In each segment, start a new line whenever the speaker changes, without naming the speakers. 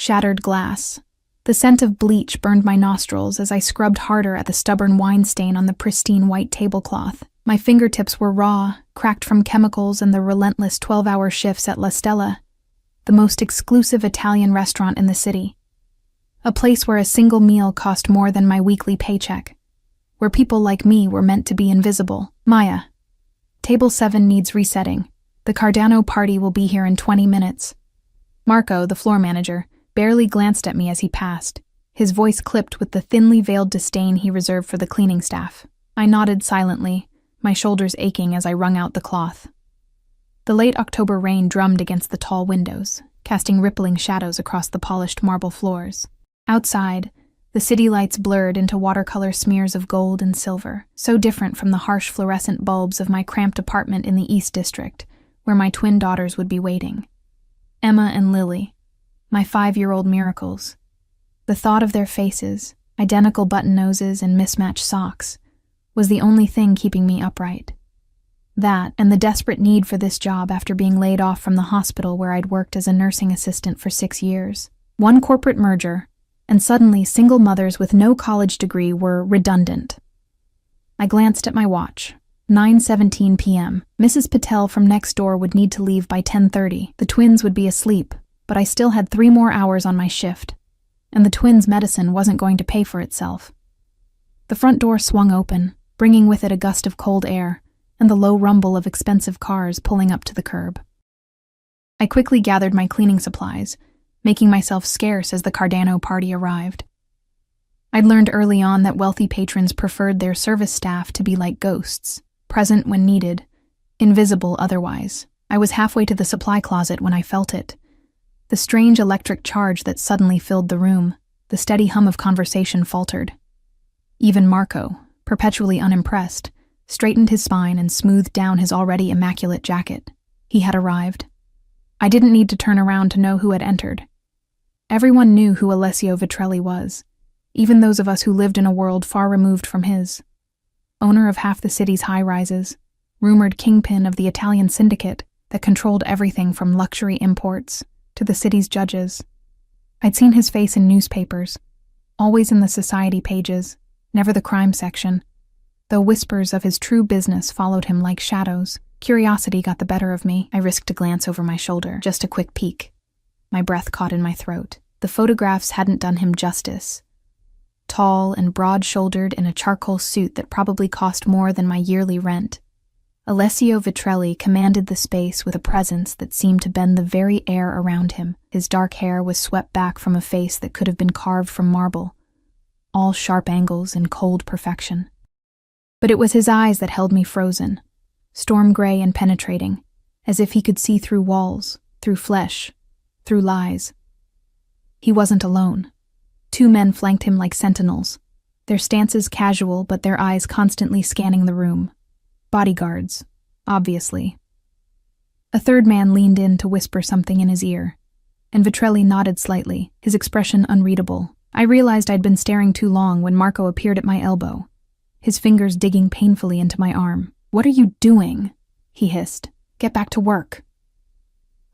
shattered glass. The scent of bleach burned my nostrils as I scrubbed harder at the stubborn wine stain on the pristine white tablecloth. My fingertips were raw, cracked from chemicals and the relentless 12-hour shifts at La Stella, the most exclusive Italian restaurant in the city. A place where a single meal cost more than my weekly paycheck, where people like me were meant to be invisible. Maya. Table 7 needs resetting. The Cardano party will be here in 20 minutes. Marco, the floor manager, barely glanced at me as he passed, his voice clipped with the thinly veiled disdain he reserved for the cleaning staff. I nodded silently, my shoulders aching as I wrung out the cloth. The late October rain drummed against the tall windows, casting rippling shadows across the polished marble floors. Outside, the city lights blurred into watercolor smears of gold and silver, so different from the harsh fluorescent bulbs of my cramped apartment in the East District, where my twin daughters would be waiting. Emma and Lily, my 5-year-old miracles. The thought of their faces, identical button noses and mismatched socks, was the only thing keeping me upright. That, and the desperate need for this job after being laid off from the hospital where I'd worked as a nursing assistant for 6 years. One corporate merger, and suddenly single mothers with no college degree were redundant. I glanced at my watch. 9:17 p.m. Mrs. Patel from next door would need to leave by 10:30. The twins would be asleep, but I still had 3 more hours on my shift, and the twins' medicine wasn't going to pay for itself. The front door swung open, bringing with it a gust of cold air and the low rumble of expensive cars pulling up to the curb. I quickly gathered my cleaning supplies, making myself scarce as the Cardano party arrived. I'd learned early on that wealthy patrons preferred their service staff to be like ghosts, present when needed, invisible otherwise. I was halfway to the supply closet when I felt it. The strange electric charge that suddenly filled the room, the steady hum of conversation faltered. Even Marco, perpetually unimpressed, straightened his spine and smoothed down his already immaculate jacket. He had arrived. I didn't need to turn around to know who had entered. Everyone knew who Alessio Vitrelli was, even those of us who lived in a world far removed from his. Owner of half the city's high-rises, rumored kingpin of the Italian syndicate that controlled everything from luxury imports to the city's judges. I'd seen his face in newspapers, always in the society pages, never the crime section, though whispers of his true business followed him like shadows. Curiosity got the better of me. I risked a glance over my shoulder, just a quick peek. My breath caught in my throat. The photographs hadn't done him justice. Tall and broad-shouldered in a charcoal suit that probably cost more than my yearly rent, Alessio Vitrelli commanded the space with a presence that seemed to bend the very air around him. His dark hair was swept back from a face that could have been carved from marble, all sharp angles and cold perfection. But it was his eyes that held me frozen, storm gray and penetrating, as if he could see through walls, through flesh, through lies. He wasn't alone. 2 men flanked him like sentinels, their stances casual but their eyes constantly scanning the room. Bodyguards, obviously. A 3rd man leaned in to whisper something in his ear, and Vitrelli nodded slightly, his expression unreadable. I realized I'd been staring too long when Marco appeared at my elbow, his fingers digging painfully into my arm. "What are you doing?" he hissed. "Get back to work."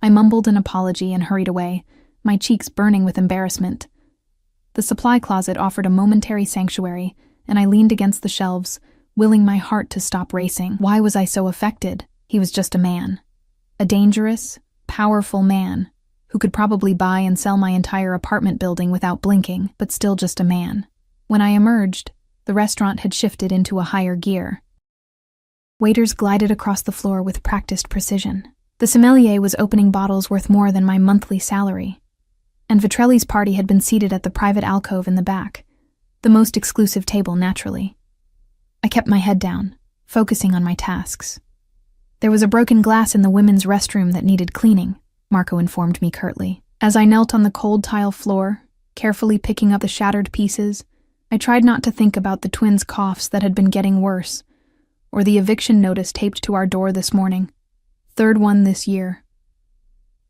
I mumbled an apology and hurried away, my cheeks burning with embarrassment. The supply closet offered a momentary sanctuary, and I leaned against the shelves, willing my heart to stop racing. Why was I so affected? He was just a man. A dangerous, powerful man, who could probably buy and sell my entire apartment building without blinking, but still just a man. When I emerged, the restaurant had shifted into a higher gear. Waiters glided across the floor with practiced precision. The sommelier was opening bottles worth more than my monthly salary, and Vitrelli's party had been seated at the private alcove in the back, the most exclusive table naturally. I kept my head down, focusing on my tasks. There was a broken glass in the women's restroom that needed cleaning, Marco informed me curtly. As I knelt on the cold tile floor, carefully picking up the shattered pieces, I tried not to think about the twins' coughs that had been getting worse, or the eviction notice taped to our door this morning. 3rd one this year.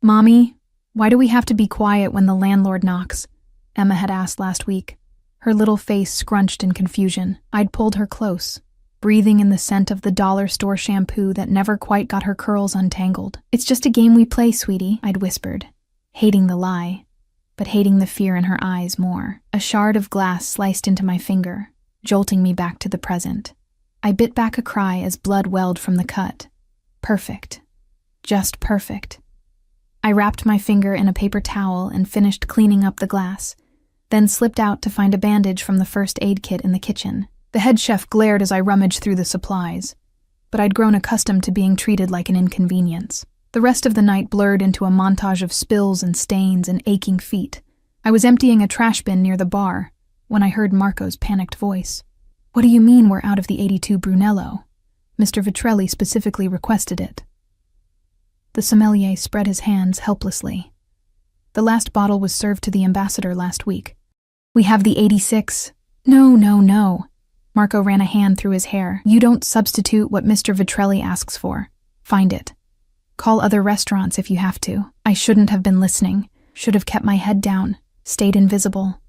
"Mommy, why do we have to be quiet when the landlord knocks?" Emma had asked last week, her little face scrunched in confusion. I'd pulled her close, breathing in the scent of the dollar store shampoo that never quite got her curls untangled. "It's just a game we play, sweetie," I'd whispered, hating the lie. but hating the fear in her eyes more. A shard of glass sliced into my finger, jolting me back to the present. I bit back a cry as blood welled from the cut. Perfect. Just perfect. I wrapped my finger in a paper towel and finished cleaning up the glass, then slipped out to find a bandage from the first aid kit in the kitchen. The head chef glared as I rummaged through the supplies, but I'd grown accustomed to being treated like an inconvenience. The rest of the night blurred into a montage of spills and stains and aching feet. I was emptying a trash bin near the bar when I heard Marco's panicked voice. "What do you mean we're out of the 82 Brunello? Mr. Vitrelli specifically requested it." The sommelier spread his hands helplessly. "The last bottle was served to the ambassador last week. We have the 86. No. Marco ran a hand through his hair. "You don't substitute what Mr. Vitrelli asks for. Find it. Call other restaurants if you have to." I shouldn't have been listening. Should have kept my head down, stayed invisible.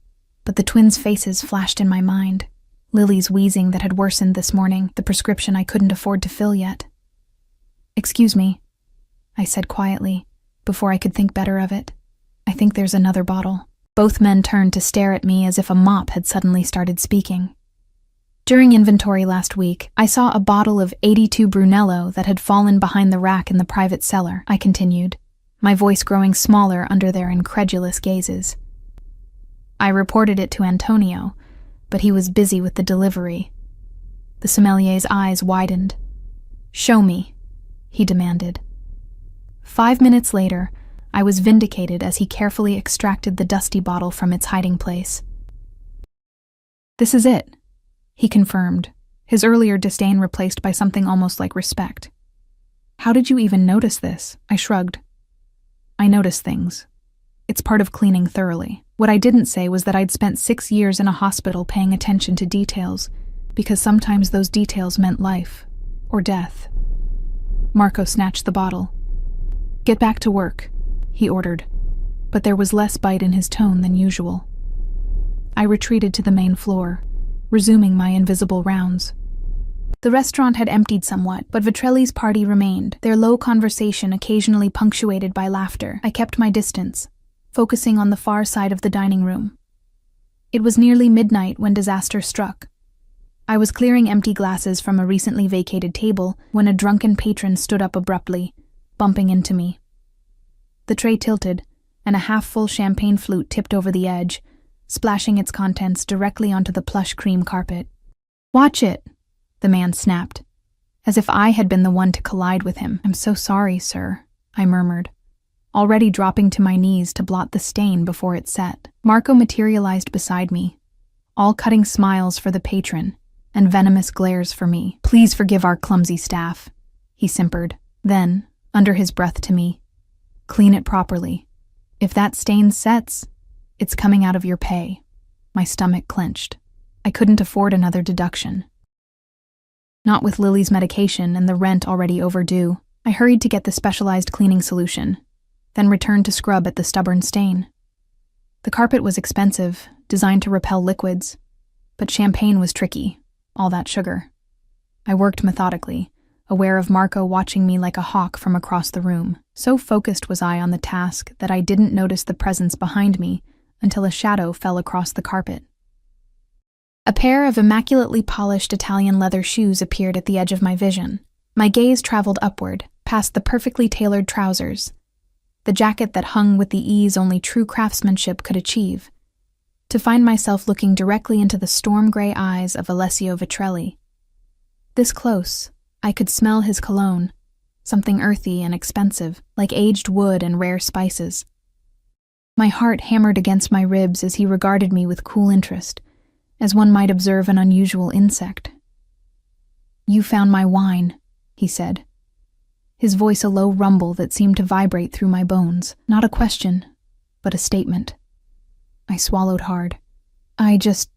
But the twins' faces flashed in my mind. Lily's wheezing that had worsened this morning, the prescription I couldn't afford to fill yet. "Excuse me," I said quietly, before I could think better of it. "I think there's another bottle." Both men turned to stare at me as if a mop had suddenly started speaking. "During inventory last week, I saw a bottle of 82 Brunello that had fallen behind the rack in the private cellar," I continued, my voice growing smaller under their incredulous gazes. "I reported it to Antonio, but he was busy with the delivery." The sommelier's eyes widened. "Show me," he demanded. 5 minutes later, I was vindicated as he carefully extracted the dusty bottle from its hiding place. "This is it," he confirmed, his earlier disdain replaced by something almost like respect. "How did you even notice this?" I shrugged. "I notice things. It's part of cleaning thoroughly." What I didn't say was that I'd spent 6 years in a hospital paying attention to details, because sometimes those details meant life or death. Marco snatched the bottle. "Get back to work," he ordered, but there was less bite in his tone than usual. I retreated to the main floor, resuming my invisible rounds. The restaurant had emptied somewhat, but Vitrelli's party remained, their low conversation occasionally punctuated by laughter. I kept my distance, focusing on the far side of the dining room. It was nearly midnight when disaster struck. I was clearing empty glasses from a recently vacated table when a drunken patron stood up abruptly, bumping into me. The tray tilted, and a half-full champagne flute tipped over the edge, splashing its contents directly onto the plush cream carpet. "Watch it," the man snapped, as if I had been the one to collide with him. "I'm so sorry, sir," I murmured, already dropping to my knees to blot the stain before it set. Marco materialized beside me, all cutting smiles for the patron and venomous glares for me. "Please forgive our clumsy staff," he simpered. Then, under his breath to me, "Clean it properly. If that stain sets, it's coming out of your pay." My stomach clenched. I couldn't afford another deduction. Not with Lily's medication and the rent already overdue. I hurried to get the specialized cleaning solution, then returned to scrub at the stubborn stain. The carpet was expensive, designed to repel liquids, but champagne was tricky, all that sugar. I worked methodically, aware of Marco watching me like a hawk from across the room. So focused was I on the task that I didn't notice the presence behind me until a shadow fell across the carpet. A pair of immaculately polished Italian leather shoes appeared at the edge of my vision. My gaze traveled upward, past the perfectly tailored trousers, the jacket that hung with the ease only true craftsmanship could achieve, to find myself looking directly into the storm-gray eyes of Alessio Vitrelli. This close, I could smell his cologne, something earthy and expensive, like aged wood and rare spices. My heart hammered against my ribs as he regarded me with cool interest, as one might observe an unusual insect. "You found my wine," he said, his voice a low rumble that seemed to vibrate through my bones. Not a question, but a statement. I swallowed hard. "I just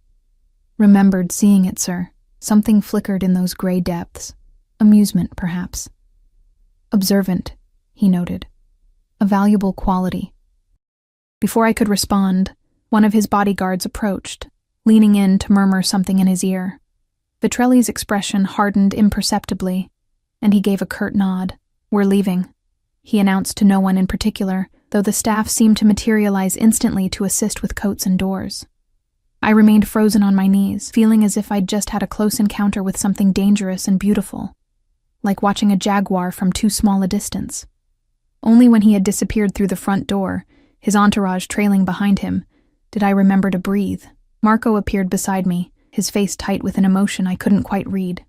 remembered seeing it, sir." Something flickered in those gray depths. Amusement, perhaps. "Observant," he noted. "A valuable quality." Before I could respond, one of his bodyguards approached, leaning in to murmur something in his ear. Vitrelli's expression hardened imperceptibly, and he gave a curt nod. "We're leaving," he announced to no one in particular, though the staff seemed to materialize instantly to assist with coats and doors. I remained frozen on my knees, feeling as if I'd just had a close encounter with something dangerous and beautiful, like watching a jaguar from too small a distance. Only when he had disappeared through the front door, his entourage trailing behind him, did I remember to breathe. Marco appeared beside me, his face tight with an emotion I couldn't quite read.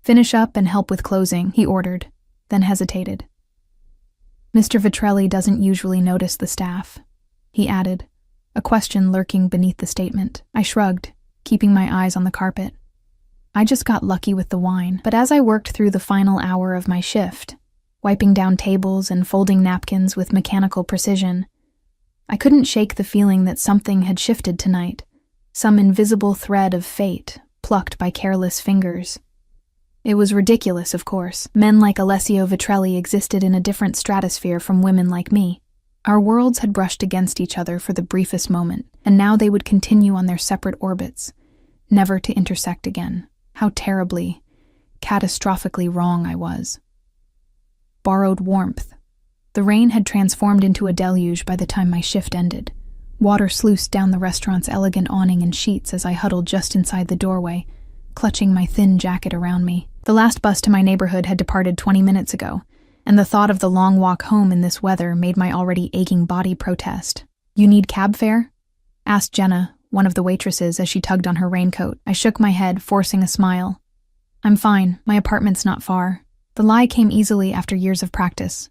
"Finish up and help with closing," he ordered, then hesitated. "Mr. Vitrelli doesn't usually notice the staff," he added, a question lurking beneath the statement. I shrugged, keeping my eyes on the carpet. I just got lucky with the wine, but as I worked through the final hour of my shift, wiping down tables and folding napkins with mechanical precision, I couldn't shake the feeling that something had shifted tonight, some invisible thread of fate plucked by careless fingers. It was ridiculous, of course. Men like Alessio Vitrelli existed in a different stratosphere from women like me. Our worlds had brushed against each other for the briefest moment, and now they would continue on their separate orbits, never to intersect again. How terribly, catastrophically wrong I was. Borrowed warmth. The rain had transformed into a deluge by the time my shift ended. Water sluiced down the restaurant's elegant awning and sheets as I huddled just inside the doorway, clutching my thin jacket around me. The last bus to my neighborhood had departed 20 minutes ago, and the thought of the long walk home in this weather made my already aching body protest. "You need cab fare?" asked Jenna, one of the waitresses, as she tugged on her raincoat. I shook my head, forcing a smile. "I'm fine. My apartment's not far." The lie came easily after years of practice.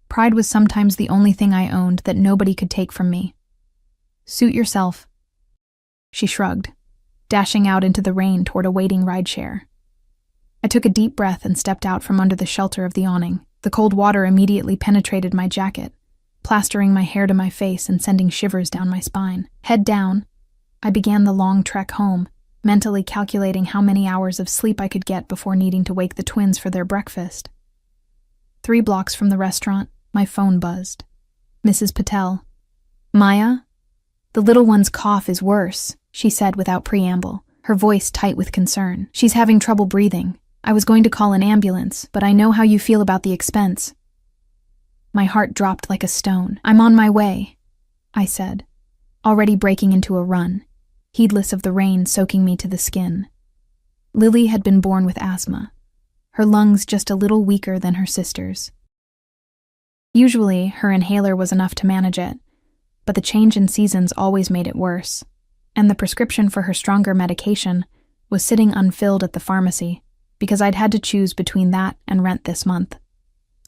Pride was sometimes the only thing I owned that nobody could take from me. "Suit yourself." She shrugged, dashing out into the rain toward a waiting rideshare. I took a deep breath and stepped out from under the shelter of the awning. The cold water immediately penetrated my jacket, plastering my hair to my face and sending shivers down my spine. Head down, I began the long trek home, mentally calculating how many hours of sleep I could get before needing to wake the twins for their breakfast. 3 blocks from the restaurant, my phone buzzed. Mrs. Patel. "Maya? The little one's cough is worse," she said without preamble, her voice tight with concern. "She's having trouble breathing. I was going to call an ambulance, but I know how you feel about the expense." My heart dropped like a stone. "I'm on my way," I said, already breaking into a run, heedless of the rain soaking me to the skin. Lily had been born with asthma, her lungs just a little weaker than her sister's. Usually, her inhaler was enough to manage it, but the change in seasons always made it worse, and the prescription for her stronger medication was sitting unfilled at the pharmacy because I'd had to choose between that and rent this month.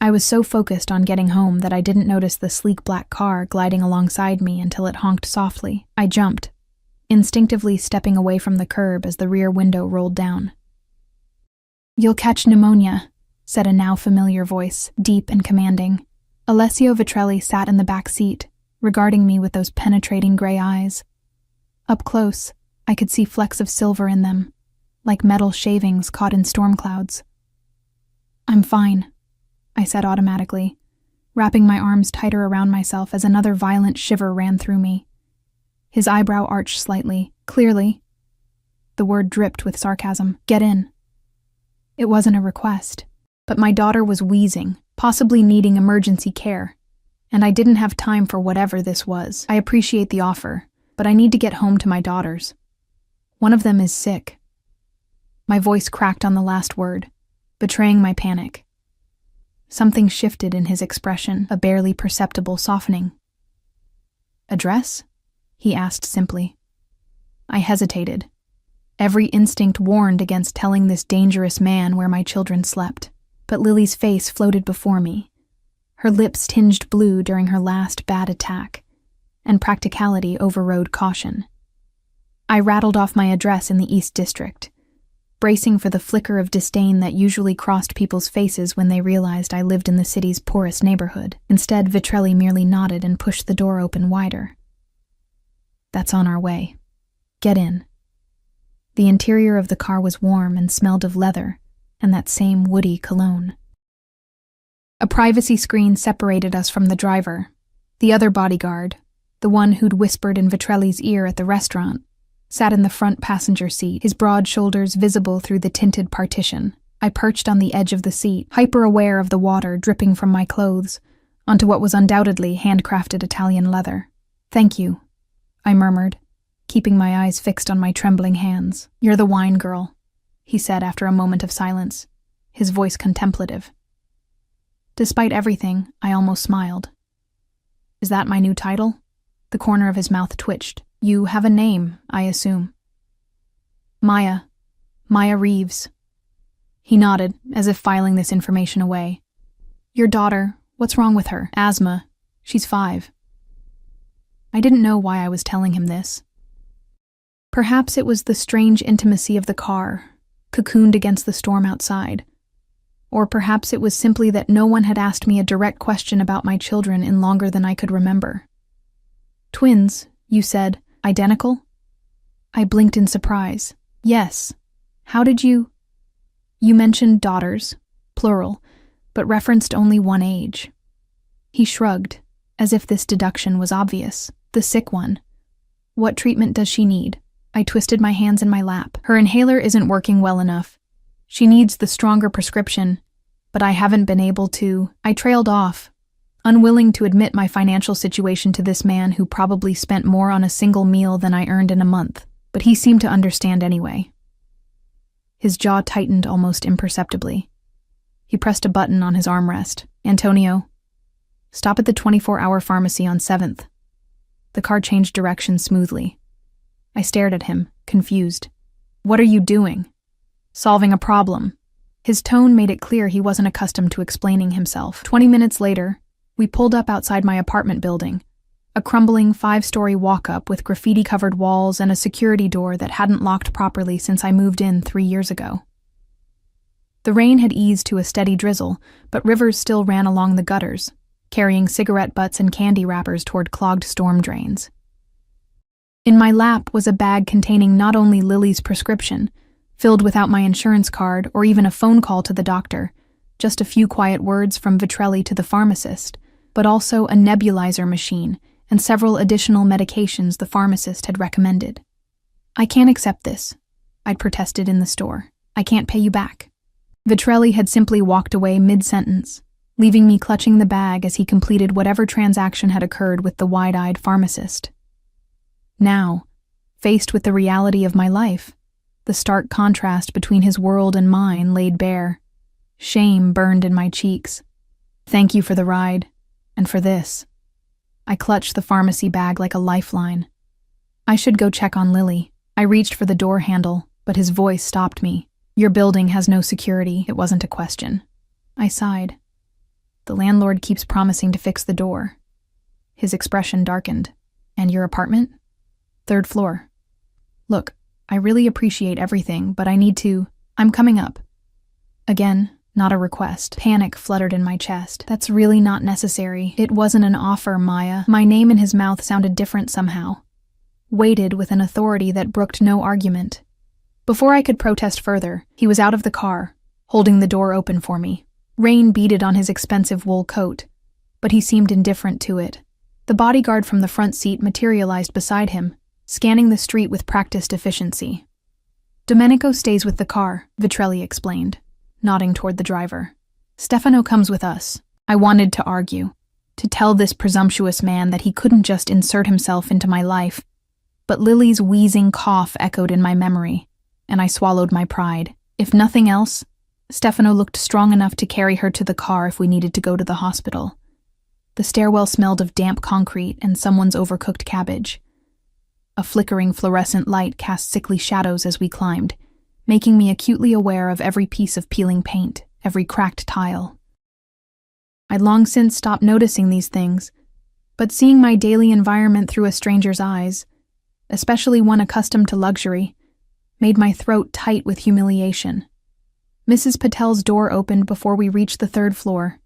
I was so focused on getting home that I didn't notice the sleek black car gliding alongside me until it honked softly. I jumped, instinctively stepping away from the curb as the rear window rolled down. "You'll catch pneumonia," said a now familiar voice, deep and commanding. Alessio Vitrelli sat in the back seat, regarding me with those penetrating gray eyes. Up close, I could see flecks of silver in them, like metal shavings caught in storm clouds. "I'm fine," I said automatically, wrapping my arms tighter around myself as another violent shiver ran through me. His eyebrow arched slightly. "Clearly." The word dripped with sarcasm. "Get in." It wasn't a request, but my daughter was wheezing, possibly needing emergency care, and I didn't have time for whatever this was. "I appreciate the offer, but I need to get home to my daughters. One of them is sick." My voice cracked on the last word, betraying my panic. Something shifted in his expression, a barely perceptible softening. "Address?" he asked simply. I hesitated. Every instinct warned against telling this dangerous man where my children slept, but Lily's face floated before me, her lips tinged blue during her last bad attack, and practicality overrode caution. I rattled off my address in the East District, bracing for the flicker of disdain that usually crossed people's faces when they realized I lived in the city's poorest neighborhood. Instead, Vitrelli merely nodded and pushed the door open wider. "That's on our way. Get in." The interior of the car was warm and smelled of leather and that same woody cologne. A privacy screen separated us from the driver. The other bodyguard, the one who'd whispered in Vitrelli's ear at the restaurant, sat in the front passenger seat, his broad shoulders visible through the tinted partition. I perched on the edge of the seat, hyper-aware of the water dripping from my clothes, onto what was undoubtedly handcrafted Italian leather. "Thank you," I murmured, keeping my eyes fixed on my trembling hands. "You're the wine girl," he said after a moment of silence, his voice contemplative. Despite everything, I almost smiled. "Is that my new title?" The corner of his mouth twitched. "You have a name, I assume." "Maya Reeves." He nodded, as if filing this information away. "Your daughter, what's wrong with her?" "Asthma. She's 5. I didn't know why I was telling him this. Perhaps it was the strange intimacy of the car, cocooned against the storm outside. Or perhaps it was simply that no one had asked me a direct question about my children in longer than I could remember. "Twins, you said, identical?" I blinked in surprise. "Yes. How did you—" "You mentioned daughters, plural, but referenced only one age." He shrugged, as if this deduction was obvious. "The sick one. What treatment does she need?" I twisted my hands in my lap. "Her inhaler isn't working well enough. She needs the stronger prescription, but I haven't been able to—" I trailed off, unwilling to admit my financial situation to this man who probably spent more on a single meal than I earned in a month, but he seemed to understand anyway. His jaw tightened almost imperceptibly. He pressed a button on his armrest. "Antonio, stop at the 24-hour pharmacy on 7th. The car changed direction smoothly. I stared at him, confused. "What are you doing?" "Solving a problem." His tone made it clear he wasn't accustomed to explaining himself. 20 minutes later, we pulled up outside my apartment building, a crumbling 5-story walk-up with graffiti-covered walls and a security door that hadn't locked properly since I moved in 3 years ago. The rain had eased to a steady drizzle, but rivers still ran along the gutters, carrying cigarette butts and candy wrappers toward clogged storm drains. In my lap was a bag containing not only Lily's prescription, filled without my insurance card or even a phone call to the doctor, just a few quiet words from Vitrelli to the pharmacist, but also a nebulizer machine and several additional medications the pharmacist had recommended. "I can't accept this," I'd protested in the store. "I can't pay you back." Vitrelli had simply walked away mid-sentence, leaving me clutching the bag as he completed whatever transaction had occurred with the wide-eyed pharmacist. Now, faced with the reality of my life, the stark contrast between his world and mine laid bare. Shame burned in my cheeks. "Thank you for the ride, and for this." I clutched the pharmacy bag like a lifeline. I should go check on Lily. I reached for the door handle, but his voice stopped me. "Your building has no security." It wasn't a question. I sighed. "The landlord keeps promising to fix the door." His expression darkened. "And your apartment?" "3rd floor." "Look, I really appreciate everything, but I need to— I'm coming up." Again, not a request. Panic fluttered in my chest. "That's really not necessary. It wasn't an offer, Maya." My name in his mouth sounded different somehow, weighted with an authority that brooked no argument. Before I could protest further, he was out of the car, holding the door open for me. Rain beaded on his expensive wool coat, but he seemed indifferent to it. The bodyguard from the front seat materialized beside him, scanning the street with practiced efficiency. "Domenico stays with the car," Vitrelli explained, nodding toward the driver. "Stefano comes with us." I wanted to argue, to tell this presumptuous man that he couldn't just insert himself into my life, but Lily's wheezing cough echoed in my memory, and I swallowed my pride. If nothing else, Stefano looked strong enough to carry her to the car if we needed to go to the hospital. The stairwell smelled of damp concrete and someone's overcooked cabbage. A flickering fluorescent light cast sickly shadows as we climbed, making me acutely aware of every piece of peeling paint, every cracked tile. I'd long since stopped noticing these things, but seeing my daily environment through a stranger's eyes, especially one accustomed to luxury, made my throat tight with humiliation. Mrs. Patel's door opened before we reached the 3rd floor.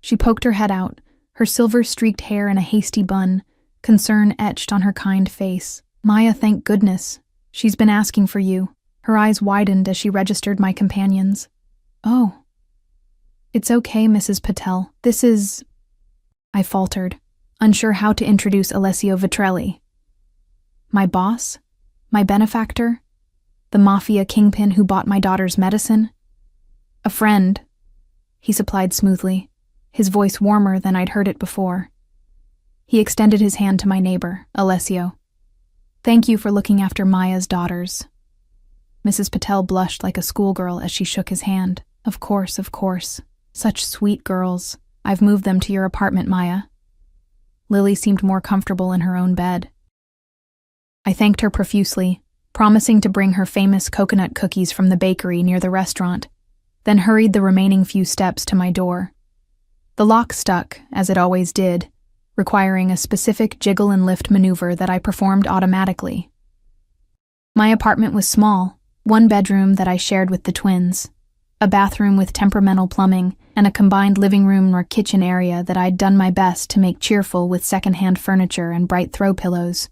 She poked her head out, her silver-streaked hair in a hasty bun, concern etched on her kind face. "Maya, thank goodness. She's been asking for you." Her eyes widened as she registered my companions. "Oh. It's okay, Mrs. Patel. This is—" I faltered, unsure how to introduce Alessio Vitrelli. My boss? My benefactor? The Mafia kingpin who bought my daughter's medicine? "A friend," he supplied smoothly, his voice warmer than I'd heard it before. He extended his hand to my neighbor, Alessio. "Thank you for looking after Maya's daughters." Mrs. Patel blushed like a schoolgirl as she shook his hand. Of course. Such sweet girls. I've moved them to your apartment, Maya." Lily seemed more comfortable in her own bed. I thanked her profusely, promising to bring her famous coconut cookies from the bakery near the restaurant, then hurried the remaining few steps to my door. The lock stuck, as it always did, requiring a specific jiggle and lift maneuver that I performed automatically. My apartment was small, one bedroom that I shared with the twins, a bathroom with temperamental plumbing, and a combined living room or kitchen area that I'd done my best to make cheerful with secondhand furniture and bright throw pillows.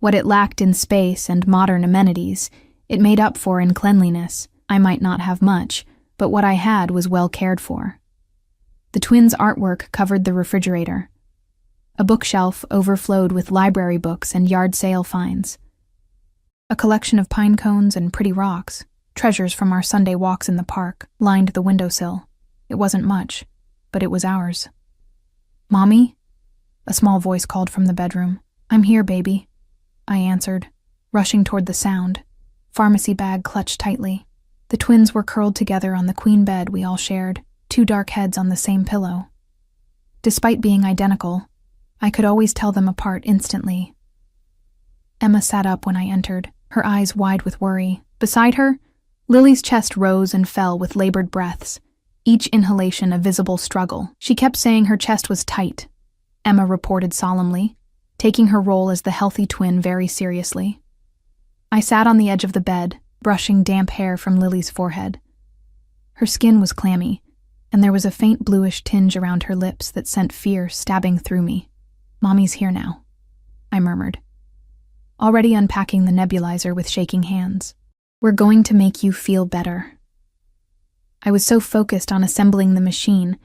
What it lacked in space and modern amenities, it made up for in cleanliness. I might not have much, but what I had was well cared for. The twins' artwork covered the refrigerator. A bookshelf overflowed with library books and yard sale finds. A collection of pine cones and pretty rocks, treasures from our Sunday walks in the park, lined the windowsill. It wasn't much, but it was ours. "Mommy?" A small voice called from the bedroom. "I'm here, baby," I answered, rushing toward the sound, pharmacy bag clutched tightly. The twins were curled together on the queen bed we all shared, two dark heads on the same pillow. Despite being identical, I could always tell them apart instantly. Emma sat up when I entered, her eyes wide with worry. Beside her, Lily's chest rose and fell with labored breaths, each inhalation a visible struggle. She kept saying her chest was tight, Emma reported solemnly, taking her role as the healthy twin very seriously. I sat on the edge of the bed, brushing damp hair from Lily's forehead. Her skin was clammy, and there was a faint bluish tinge around her lips that sent fear stabbing through me. "Mommy's here now," I murmured, already unpacking the nebulizer with shaking hands. "We're going to make you feel better." I was so focused on assembling the machine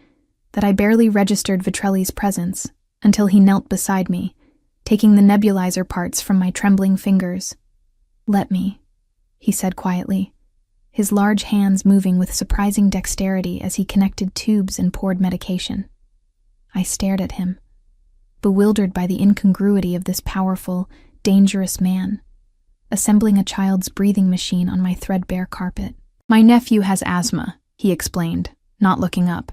that I barely registered Vitrelli's presence until he knelt beside me, taking the nebulizer parts from my trembling fingers. "Let me," he said quietly, his large hands moving with surprising dexterity as he connected tubes and poured medication. I stared at him, bewildered by the incongruity of this powerful, dangerous man, assembling a child's breathing machine on my threadbare carpet. "My nephew has asthma," he explained, not looking up.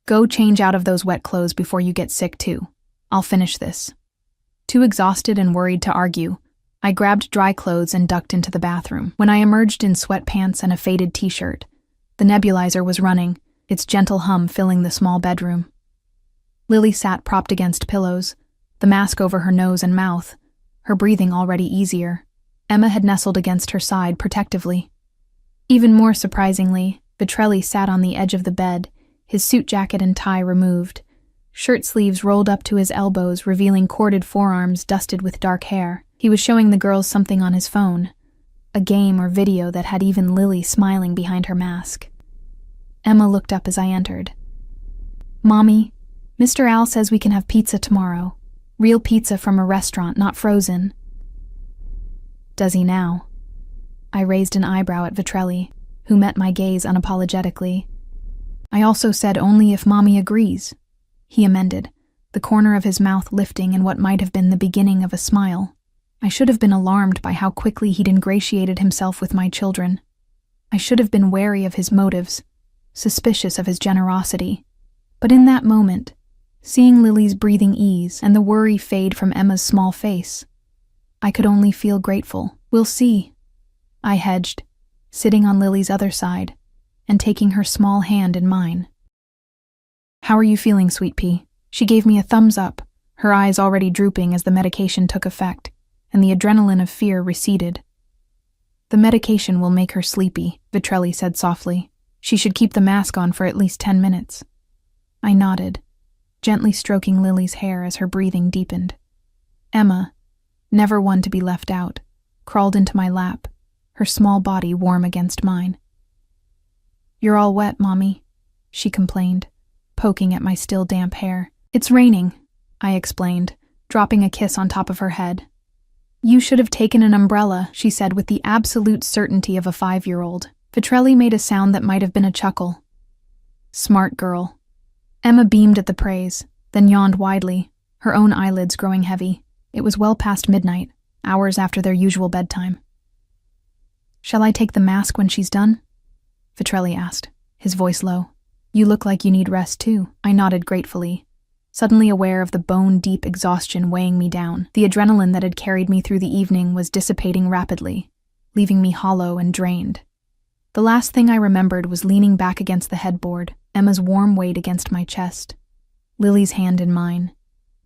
"Go change out of those wet clothes before you get sick too. I'll finish this." Too exhausted and worried to argue, I grabbed dry clothes and ducked into the bathroom. When I emerged in sweatpants and a faded t-shirt, the nebulizer was running, its gentle hum filling the small bedroom. Lily sat propped against pillows, the mask over her nose and mouth, her breathing already easier. Emma had nestled against her side protectively. Even more surprisingly, Vitrelli sat on the edge of the bed, his suit jacket and tie removed, shirt sleeves rolled up to his elbows, revealing corded forearms dusted with dark hair. He was showing the girls something on his phone, a game or video that had even Lily smiling behind her mask. Emma looked up as I entered. "Mommy, Mr. Al says we can have pizza tomorrow. Real pizza from a restaurant, not frozen." "Does he now?" I raised an eyebrow at Vitrelli, who met my gaze unapologetically. "I also said only if Mommy agrees," he amended, the corner of his mouth lifting in what might have been the beginning of a smile. I should have been alarmed by how quickly he'd ingratiated himself with my children. I should have been wary of his motives, suspicious of his generosity. But in that moment, seeing Lily's breathing ease and the worry fade from Emma's small face, I could only feel grateful. "We'll see," I hedged, sitting on Lily's other side and taking her small hand in mine. "How are you feeling, Sweet Pea?" She gave me a thumbs up, her eyes already drooping as the medication took effect, and the adrenaline of fear receded. "The medication will make her sleepy," Vitrelli said softly. "She should keep the mask on for at least 10 minutes. I nodded, gently stroking Lily's hair as her breathing deepened. Emma, never one to be left out, crawled into my lap, her small body warm against mine. "You're all wet, Mommy," she complained, poking at my still damp hair. "It's raining," I explained, dropping a kiss on top of her head. "You should have taken an umbrella," she said with the absolute certainty of a 5-year-old. Vitrelli made a sound that might have been a chuckle. "Smart girl," Emma beamed at the praise, then yawned widely, her own eyelids growing heavy. It was well past midnight, hours after their usual bedtime. "Shall I take the mask when she's done?" Vitrelli asked, his voice low. "You look like you need rest too." I nodded gratefully, suddenly aware of the bone-deep exhaustion weighing me down. The adrenaline that had carried me through the evening was dissipating rapidly, leaving me hollow and drained. The last thing I remembered was leaning back against the headboard, Emma's warm weight against my chest, Lily's hand in mine,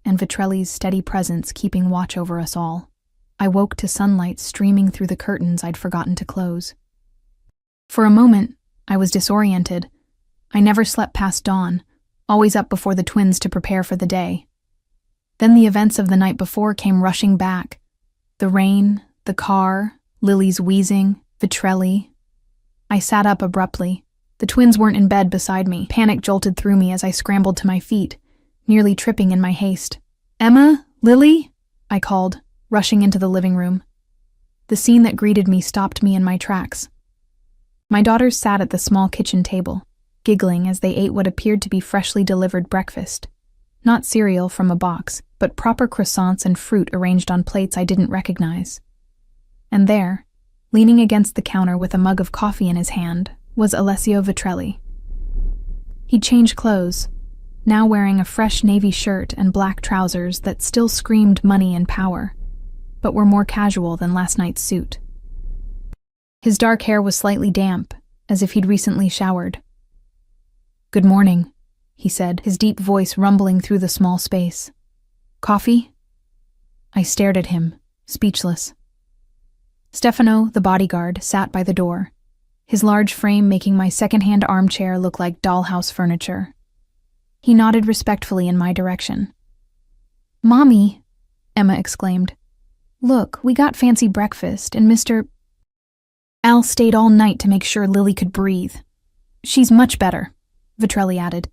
and Vitrelli's steady presence keeping watch over us all. I woke to sunlight streaming through the curtains I'd forgotten to close. For a moment, I was disoriented. I never slept past dawn, always up before the twins to prepare for the day. Then the events of the night before came rushing back. The rain, the car, Lily's wheezing, Vitrelli. I sat up abruptly. The twins weren't in bed beside me. Panic jolted through me as I scrambled to my feet, nearly tripping in my haste. "Emma? Lily?" I called, rushing into the living room. The scene that greeted me stopped me in my tracks. My daughters sat at the small kitchen table, giggling as they ate what appeared to be freshly delivered breakfast. Not cereal from a box, but proper croissants and fruit arranged on plates I didn't recognize. And there, leaning against the counter with a mug of coffee in his hand, was Alessio Vitrelli. He'd changed clothes, now wearing a fresh navy shirt and black trousers that still screamed money and power, but were more casual than last night's suit. His dark hair was slightly damp, as if he'd recently showered. "Good morning," he said, his deep voice rumbling through the small space. "Coffee?" I stared at him, speechless. Stefano, the bodyguard, sat by the door, his large frame making my second-hand armchair look like dollhouse furniture. He nodded respectfully in my direction. "Mommy," Emma exclaimed. "Look, we got fancy breakfast, and Mr. Al stayed all night to make sure Lily could breathe. She's much better," Vitrelli added,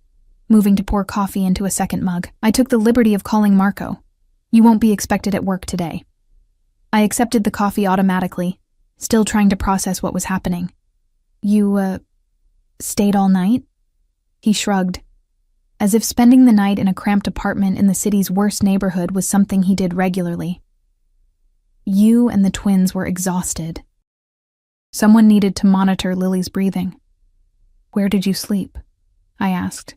moving to pour coffee into a second mug. "I took the liberty of calling Marco. You won't be expected at work today." I accepted the coffee automatically, still trying to process what was happening. You, stayed all night?" He shrugged, as if spending the night in a cramped apartment in the city's worst neighborhood was something he did regularly. "You and the twins were exhausted. Someone needed to monitor Lily's breathing." "Where did you sleep?" I asked,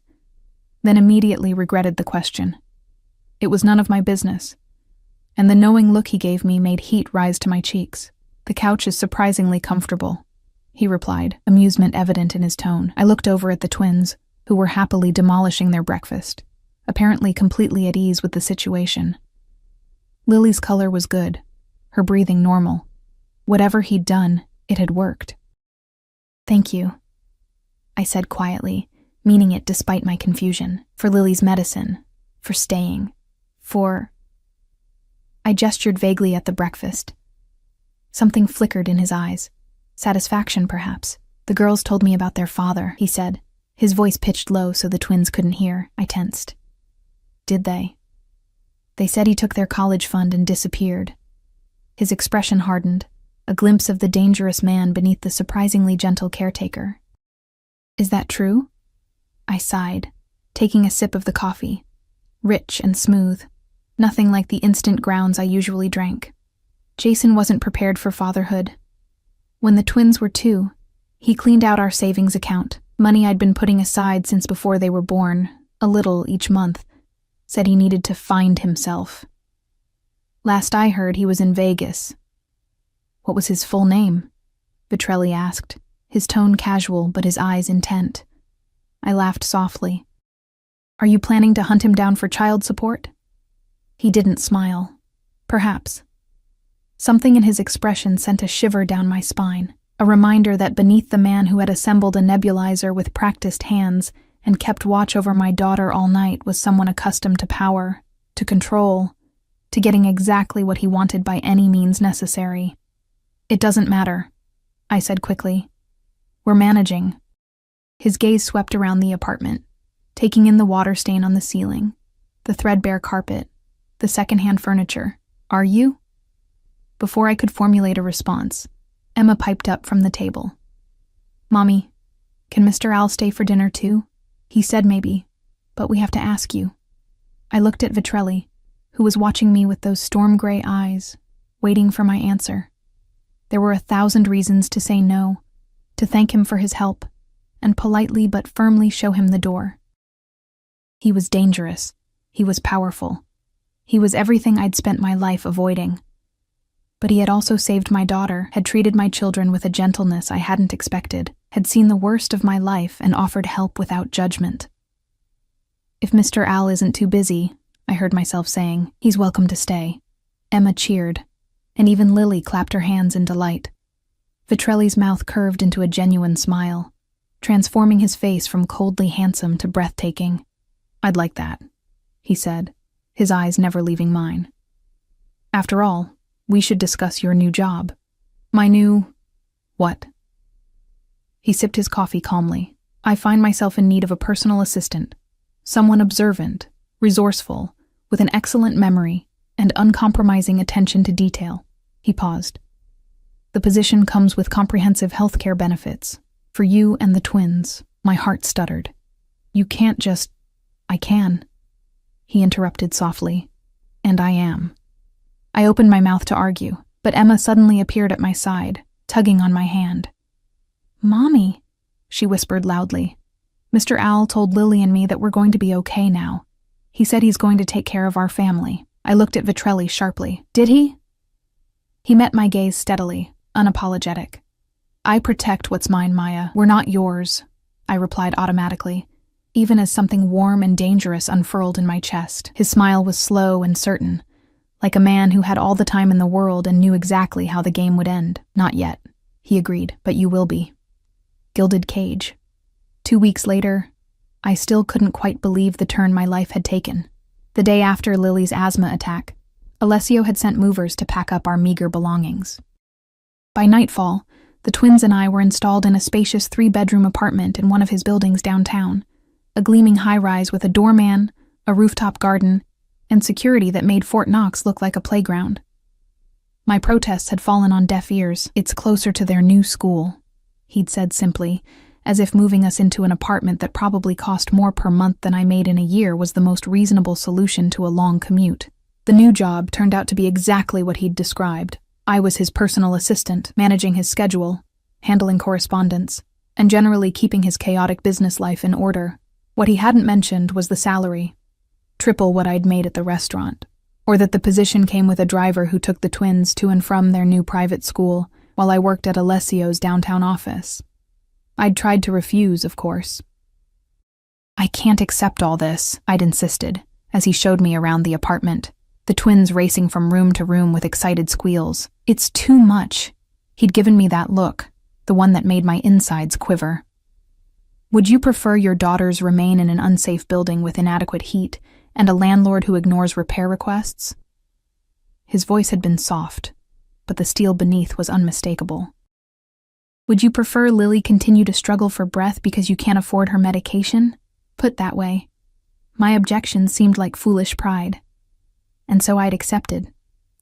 then immediately regretted the question. It was none of my business, and the knowing look he gave me made heat rise to my cheeks. "The couch is surprisingly comfortable," he replied, amusement evident in his tone. I looked over at the twins, who were happily demolishing their breakfast, apparently completely at ease with the situation. Lily's color was good, her breathing normal. Whatever he'd done, it had worked. "Thank you," I said quietly, meaning it despite my confusion. "For Lily's medicine, for staying, for—" I gestured vaguely at the breakfast. Something flickered in his eyes. Satisfaction, perhaps. "The girls told me about their father," he said, his voice pitched low so the twins couldn't hear. I tensed. "Did they?" "They said he took their college fund and disappeared." His expression hardened, a glimpse of the dangerous man beneath the surprisingly gentle caretaker. "Is that true?" I sighed, taking a sip of the coffee. Rich and smooth, nothing like the instant grounds I usually drank. Jason wasn't prepared for fatherhood. When the twins were 2, he cleaned out our savings account, money I'd been putting aside since before they were born, a little each month, said he needed to find himself. Last I heard, he was in Vegas. "What was his full name?" Vitrelli asked, his tone casual but his eyes intent. I laughed softly. "Are you planning to hunt him down for child support?" He didn't smile. Perhaps. Something in his expression sent a shiver down my spine, a reminder that beneath the man who had assembled a nebulizer with practiced hands and kept watch over my daughter all night was someone accustomed to power, to control, to getting exactly what he wanted by any means necessary. "It doesn't matter," I said quickly. "We're managing." His gaze swept around the apartment, taking in the water stain on the ceiling, the threadbare carpet, the secondhand furniture. "Are you?" Before I could formulate a response, Emma piped up from the table. "Mommy, can Mr. Al stay for dinner too?" He said maybe, But we have to ask you." I looked at Vitrelli, who was watching me with those storm-gray eyes, waiting for my answer. There were 1,000 reasons to say no, to thank him for his help, and politely but firmly show him the door. He was dangerous. He was powerful. He was everything I'd spent my life avoiding. But he had also saved my daughter, had treated my children with a gentleness I hadn't expected, had seen the worst of my life and offered help without judgment. "If Mr. Al isn't too busy," I heard myself saying, "he's welcome to stay." Emma cheered, and even Lily clapped her hands in delight. Vitrelli's mouth curved into a genuine smile, transforming his face from coldly handsome to breathtaking. "I'd like that," he said, his eyes never leaving mine. "After all, we should discuss your new job." "My new... what?" He sipped his coffee calmly. "I find myself in need of a personal assistant, someone observant, resourceful, with an excellent memory and uncompromising attention to detail." He paused. "The position comes with comprehensive healthcare benefits for you and the twins." My heart stuttered. "You can't just..." "I can," he interrupted softly, "and I am." I opened my mouth to argue, but Emma suddenly appeared at my side, tugging on my hand. "Mommy," she whispered loudly, "Mr. Al told Lily and me that we're going to be okay now. He said he's going to take care of our family." I looked at Vitrelli sharply. "Did he?" He met my gaze steadily, unapologetic. "I protect what's mine, Maya. We're not yours," I replied automatically, even as something warm and dangerous unfurled in my chest. His smile was slow and certain, like a man who had all the time in the world and knew exactly how the game would end. "Not yet," he agreed, "but you will be." Gilded cage. 2 weeks later, I still couldn't quite believe the turn my life had taken. The day after Lily's asthma attack, Alessio had sent movers to pack up our meager belongings. By nightfall, the twins and I were installed in a spacious 3-bedroom apartment in one of his buildings downtown, a gleaming high-rise with a doorman, a rooftop garden, and security that made Fort Knox look like a playground. My protests had fallen on deaf ears. "It's closer to their new school," he'd said simply, as if moving us into an apartment that probably cost more per month than I made in a year was the most reasonable solution to a long commute. The new job turned out to be exactly what he'd described. I was his personal assistant, managing his schedule, handling correspondence, and generally keeping his chaotic business life in order. What he hadn't mentioned was the salary, triple what I'd made at the restaurant, or that the position came with a driver who took the twins to and from their new private school while I worked at Alessio's downtown office. I'd tried to refuse, of course. "I can't accept all this," I'd insisted, as he showed me around the apartment, the twins racing from room to room with excited squeals. "It's too much." He'd given me that look, the one that made my insides quiver. "Would you prefer your daughters remain in an unsafe building with inadequate heat and a landlord who ignores repair requests?" His voice had been soft, but the steel beneath was unmistakable. "Would you prefer Lily continue to struggle for breath because you can't afford her medication?" Put that way, my objections seemed like foolish pride. And so I'd accepted.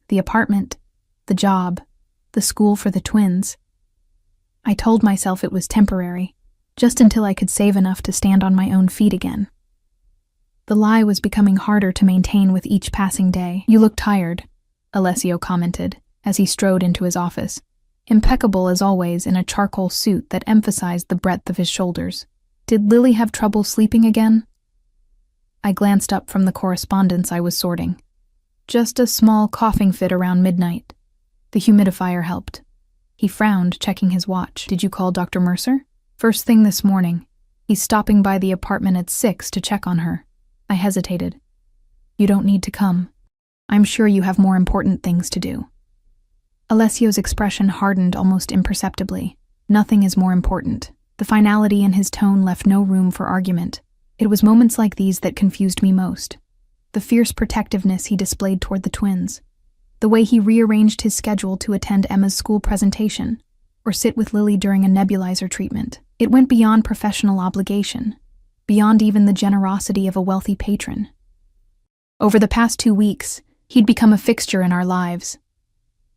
The apartment, the job, the school for the twins. I told myself it was temporary, just until I could save enough to stand on my own feet again. The lie was becoming harder to maintain with each passing day. "You look tired," Alessio commented, as he strode into his office, impeccable as always in a charcoal suit that emphasized the breadth of his shoulders. "Did Lily have trouble sleeping again?" I glanced up from the correspondence I was sorting. "Just a small coughing fit around midnight. The humidifier helped." He frowned, checking his watch. "Did you call Dr. Mercer?" "First thing this morning. He's stopping by the apartment at 6 to check on her." I hesitated. "You don't need to come. I'm sure you have more important things to do." Alessio's expression hardened almost imperceptibly. "Nothing is more important." The finality in his tone left no room for argument. It was moments like these that confused me most. The fierce protectiveness he displayed toward the twins. The way he rearranged his schedule to attend Emma's school presentation, or sit with Lily during a nebulizer treatment. It went beyond professional obligation, beyond even the generosity of a wealthy patron. Over the past 2 weeks, he'd become a fixture in our lives.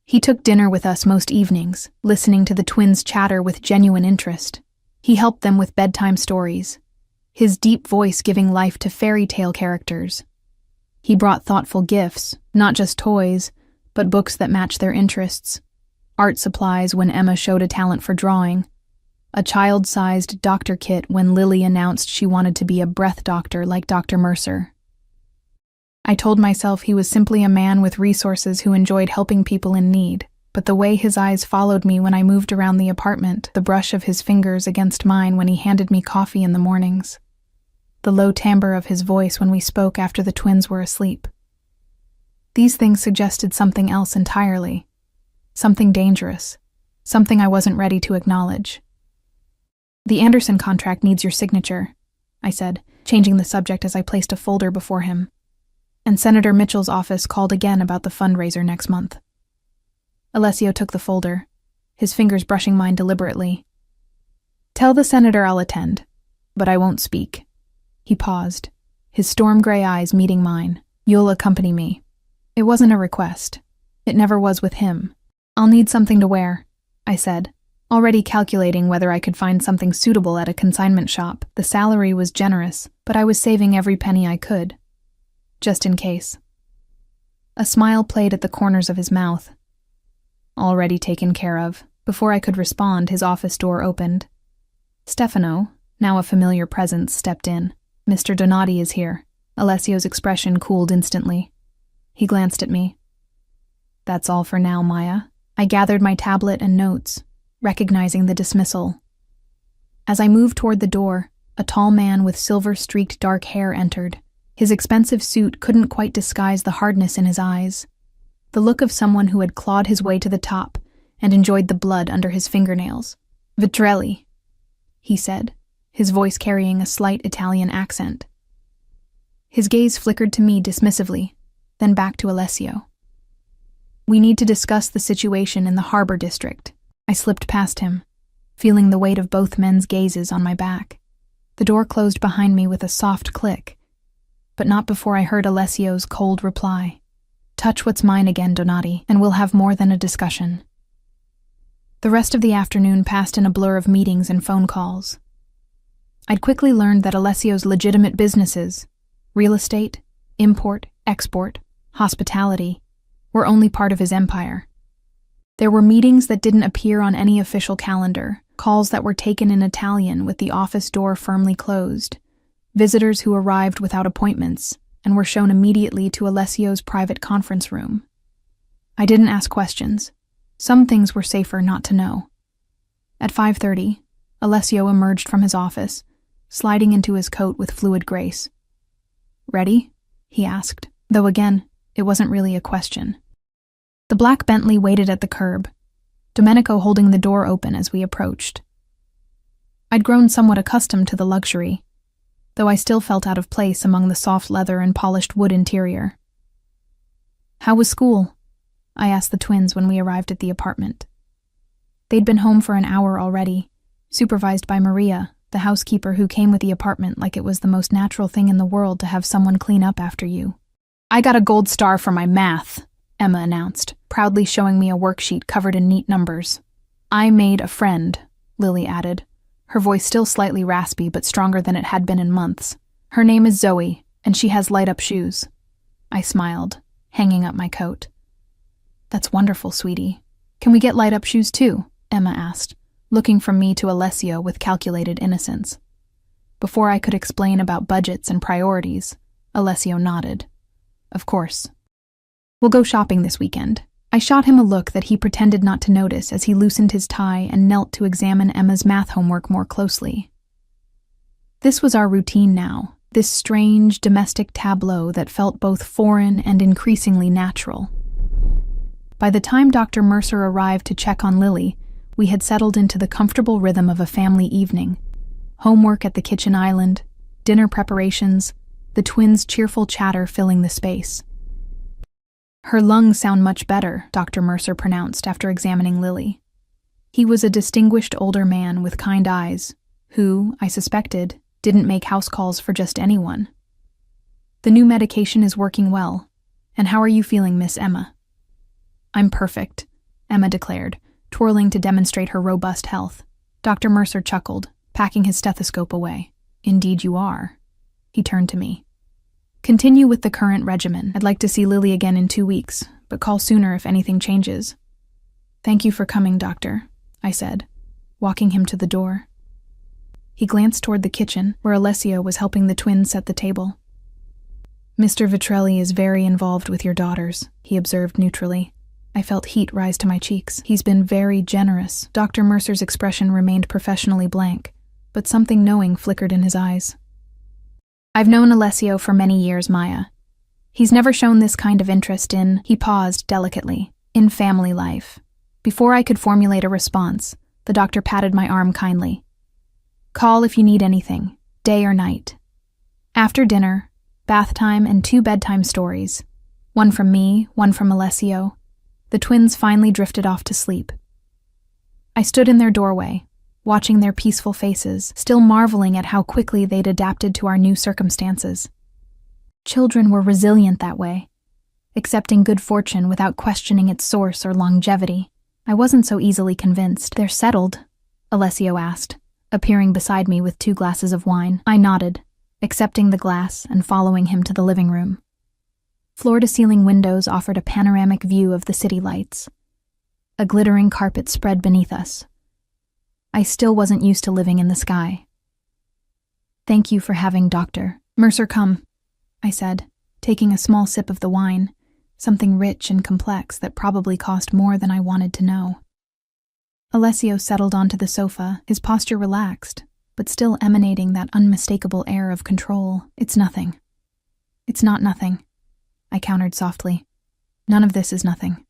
He took dinner with us most evenings, listening to the twins chatter with genuine interest. He helped them with bedtime stories. his deep voice giving life to fairy tale characters. He brought thoughtful gifts, not just toys, but books that matched their interests, art supplies when Emma showed a talent for drawing, a child-sized doctor kit when Lily announced she wanted to be a breath doctor like Dr. Mercer. I told myself he was simply a man with resources who enjoyed helping people in need, but the way his eyes followed me when I moved around the apartment, the brush of his fingers against mine when he handed me coffee in the mornings, the low timbre of his voice when we spoke after the twins were asleep. These things suggested something else entirely, something dangerous, something I wasn't ready to acknowledge. "The Anderson contract needs your signature," I said, changing the subject as I placed a folder before him. "And Senator Mitchell's office called again about the fundraiser next month." Alessio took the folder, his fingers brushing mine deliberately. "Tell the senator I'll attend, but I won't speak." He paused, his storm-gray eyes meeting mine. "You'll accompany me." It wasn't a request. It never was with him. "I'll need something to wear," I said, already calculating whether I could find something suitable at a consignment shop. The salary was generous, but I was saving every penny I could, just in case. A smile played at the corners of his mouth. Already taken care of. Before I could respond, his office door opened. Stefano, now a familiar presence, stepped in. "Mr. Donati is here." Alessio's expression cooled instantly. He glanced at me. "That's all for now, Maya." I gathered my tablet and notes, recognizing the dismissal. As I moved toward the door, a tall man with silver-streaked dark hair entered. His expensive suit couldn't quite disguise the hardness in his eyes, the look of someone who had clawed his way to the top and enjoyed the blood under his fingernails. "Vitrelli," he said, his voice carrying a slight Italian accent. His gaze flickered to me dismissively, then back to Alessio. "We need to discuss the situation in the harbor district." I slipped past him, feeling the weight of both men's gazes on my back. The door closed behind me with a soft click, but not before I heard Alessio's cold reply. "Touch what's mine again, Donati, and we'll have more than a discussion." The rest of the afternoon passed in a blur of meetings and phone calls. I'd quickly learned that Alessio's legitimate businesses, real estate, import, export, hospitality, were only part of his empire. There were meetings that didn't appear on any official calendar, calls that were taken in Italian with the office door firmly closed, visitors who arrived without appointments and were shown immediately to Alessio's private conference room. I didn't ask questions. Some things were safer not to know. At 5:30, Alessio emerged from his office, sliding into his coat with fluid grace. "Ready?" he asked, though again, it wasn't really a question. The black Bentley waited at the curb, Domenico holding the door open as we approached. I'd grown somewhat accustomed to the luxury, though I still felt out of place among the soft leather and polished wood interior. "How was school?" I asked the twins when we arrived at the apartment. They'd been home for an hour already, supervised by Maria, the housekeeper who came with the apartment like it was the most natural thing in the world to have someone clean up after you. "I got a gold star for my math," Emma announced, proudly showing me a worksheet covered in neat numbers. "I made a friend," Lily added, her voice still slightly raspy but stronger than it had been in months. "Her name is Zoe, and she has light-up shoes." I smiled, hanging up my coat. "That's wonderful, sweetie. Can we get light-up shoes too?" Emma asked, looking from me to Alessio with calculated innocence. Before I could explain about budgets and priorities, Alessio nodded. "Of course. We'll go shopping this weekend." I shot him a look that he pretended not to notice as he loosened his tie and knelt to examine Emma's math homework more closely. This was our routine now, this strange domestic tableau that felt both foreign and increasingly natural. By the time Dr. Mercer arrived to check on Lily, we had settled into the comfortable rhythm of a family evening. Homework at the kitchen island, dinner preparations, the twins' cheerful chatter filling the space. "Her lungs sound much better," Dr. Mercer pronounced after examining Lily. He was a distinguished older man with kind eyes, who, I suspected, didn't make house calls for just anyone. "The new medication is working well. And how are you feeling, Miss Emma?" "I'm perfect," Emma declared, twirling to demonstrate her robust health. Dr. Mercer chuckled, packing his stethoscope away. Indeed you are. He turned to me. Continue with the current regimen. I'd like to see Lily again in 2 weeks, but call sooner if anything changes. Thank you for coming, doctor, I said, walking him to the door. He glanced toward the kitchen, where Alessio was helping the twins set the table. Mr. Vitrelli is very involved with your daughters, he observed neutrally. I felt heat rise to my cheeks. He's been very generous. Dr. Mercer's expression remained professionally blank, but something knowing flickered in his eyes. I've known Alessio for many years, Maya. He's never shown this kind of interest in, he paused delicately, in family life. Before I could formulate a response, the doctor patted my arm kindly. Call if you need anything, day or night. After dinner, bath time and 2 bedtime stories. One from me, one from Alessio. The twins finally drifted off to sleep. I stood in their doorway, watching their peaceful faces, still marveling at how quickly they'd adapted to our new circumstances. Children were resilient that way, accepting good fortune without questioning its source or longevity. I wasn't so easily convinced. They're settled? Alessio asked, appearing beside me with 2 glasses of wine. I nodded, accepting the glass and following him to the living room. Floor-to-ceiling windows offered a panoramic view of the city lights. A glittering carpet spread beneath us. I still wasn't used to living in the sky. Thank you for having Dr. Mercer come, I said, taking a small sip of the wine, something rich and complex that probably cost more than I wanted to know. Alessio settled onto the sofa, his posture relaxed, but still emanating that unmistakable air of control. It's nothing. It's not nothing, I countered softly. None of this is nothing.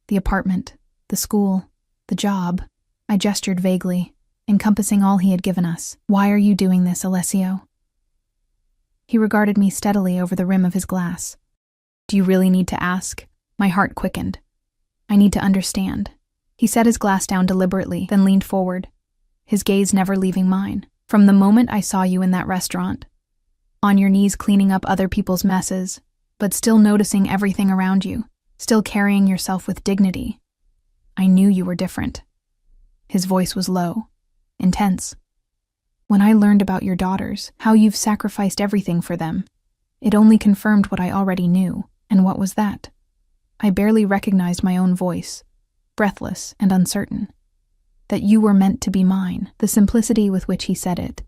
The apartment, the school, the job. I gestured vaguely, encompassing all he had given us. Why are you doing this, Alessio? He regarded me steadily over the rim of his glass. Do you really need to ask? My heart quickened. I need to understand. He set his glass down deliberately, then leaned forward, his gaze never leaving mine. From the moment I saw you in that restaurant, on your knees cleaning up other people's messes, but still noticing everything around you, still carrying yourself with dignity, I knew you were different. His voice was low, intense. When I learned about your daughters, how you've sacrificed everything for them, it only confirmed what I already knew. And what was that? I barely recognized my own voice, breathless and uncertain. That you were meant to be mine, the simplicity with which he said it,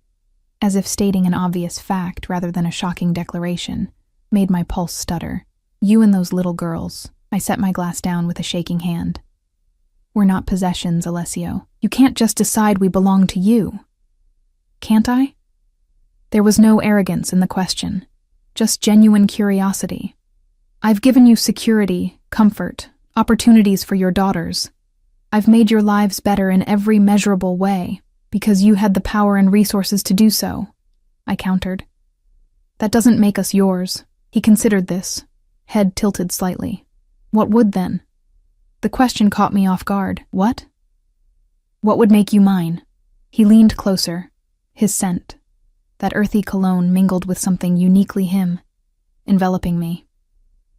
as if stating an obvious fact rather than a shocking declaration, made my pulse stutter. You and those little girls. I set my glass down with a shaking hand. We're not possessions, Alessio. You can't just decide we belong to you. Can't I? There was no arrogance in the question, just genuine curiosity. I've given you security, comfort, opportunities for your daughters. I've made your lives better in every measurable way, because you had the power and resources to do so, I countered. That doesn't make us yours. He considered this, head tilted slightly. What would then? The question caught me off guard. What? What would make you mine? He leaned closer, his scent, that earthy cologne mingled with something uniquely him, enveloping me.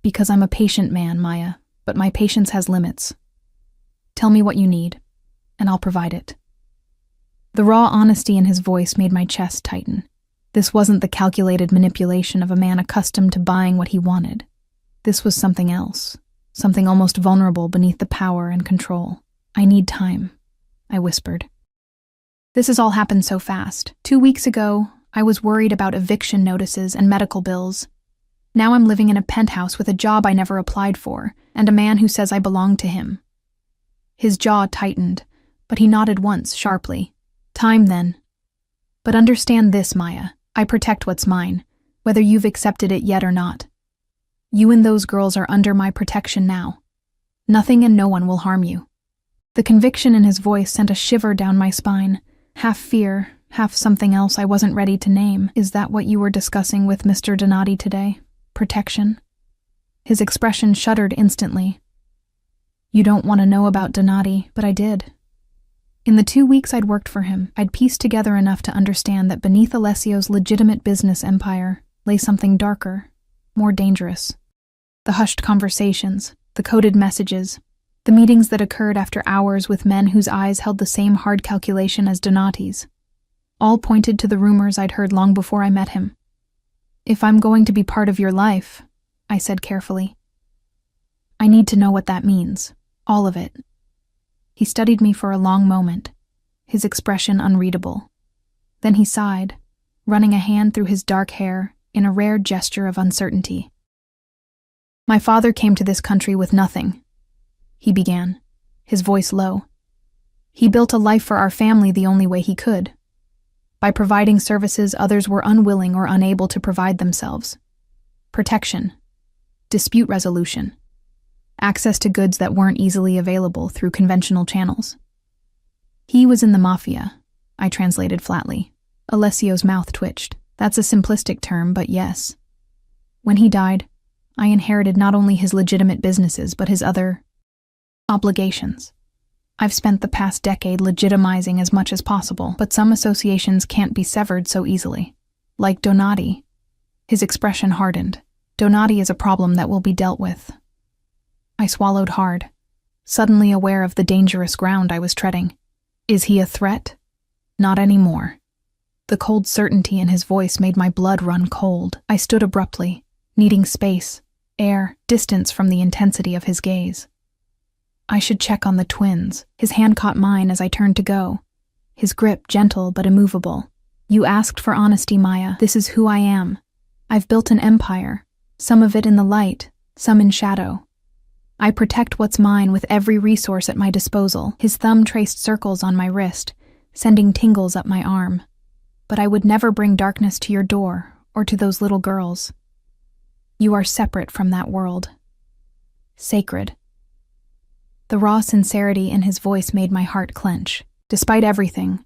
Because I'm a patient man, Maya, but my patience has limits. Tell me what you need, and I'll provide it. The raw honesty in his voice made my chest tighten. This wasn't the calculated manipulation of a man accustomed to buying what he wanted. This was something else, something almost vulnerable beneath the power and control. I need time, I whispered. This has all happened so fast. 2 weeks ago, I was worried about eviction notices and medical bills. Now I'm living in a penthouse with a job I never applied for, and a man who says I belong to him. His jaw tightened, but he nodded once, sharply. Time, then. But understand this, Maya. I protect what's mine, whether you've accepted it yet or not. You and those girls are under my protection now. Nothing and no one will harm you. The conviction in his voice sent a shiver down my spine, half fear, half something else I wasn't ready to name. Is that what you were discussing with Mr. Donati today? Protection? His expression shuddered instantly. You don't want to know about Donati, but I did. In the 2 weeks I'd worked for him, I'd pieced together enough to understand that beneath Alessio's legitimate business empire lay something darker, more dangerous. The hushed conversations, the coded messages, the meetings that occurred after hours with men whose eyes held the same hard calculation as Donati's. All pointed to the rumors I'd heard long before I met him. "If I'm going to be part of your life," I said carefully, "I need to know what that means. All of it." He studied me for a long moment, his expression unreadable. Then he sighed, running a hand through his dark hair in a rare gesture of uncertainty. "My father came to this country with nothing," he began, his voice low. "He built a life for our family the only way he could, by providing services others were unwilling or unable to provide themselves. Protection, dispute resolution, access to goods that weren't easily available through conventional channels. He was in the Mafia," I translated flatly. Alessio's mouth twitched. "That's a simplistic term, but yes. When he died, I inherited not only his legitimate businesses, but his other obligations. I've spent the past decade legitimizing as much as possible, but some associations can't be severed so easily. Like Donati." His expression hardened. "Donati is a problem that will be dealt with." I swallowed hard, suddenly aware of the dangerous ground I was treading. "Is he a threat?" "Not anymore." The cold certainty in his voice made my blood run cold. I stood abruptly, needing space, air, distance from the intensity of his gaze. "I should check on the twins." His hand caught mine as I turned to go, his grip gentle but immovable. "You asked for honesty, Maya. This is who I am. I've built an empire, some of it in the light, some in shadow. I protect what's mine with every resource at my disposal." His thumb traced circles on my wrist, sending tingles up my arm. "But I would never bring darkness to your door or to those little girls. You are separate from that world. Sacred." The raw sincerity in his voice made my heart clench. Despite everything,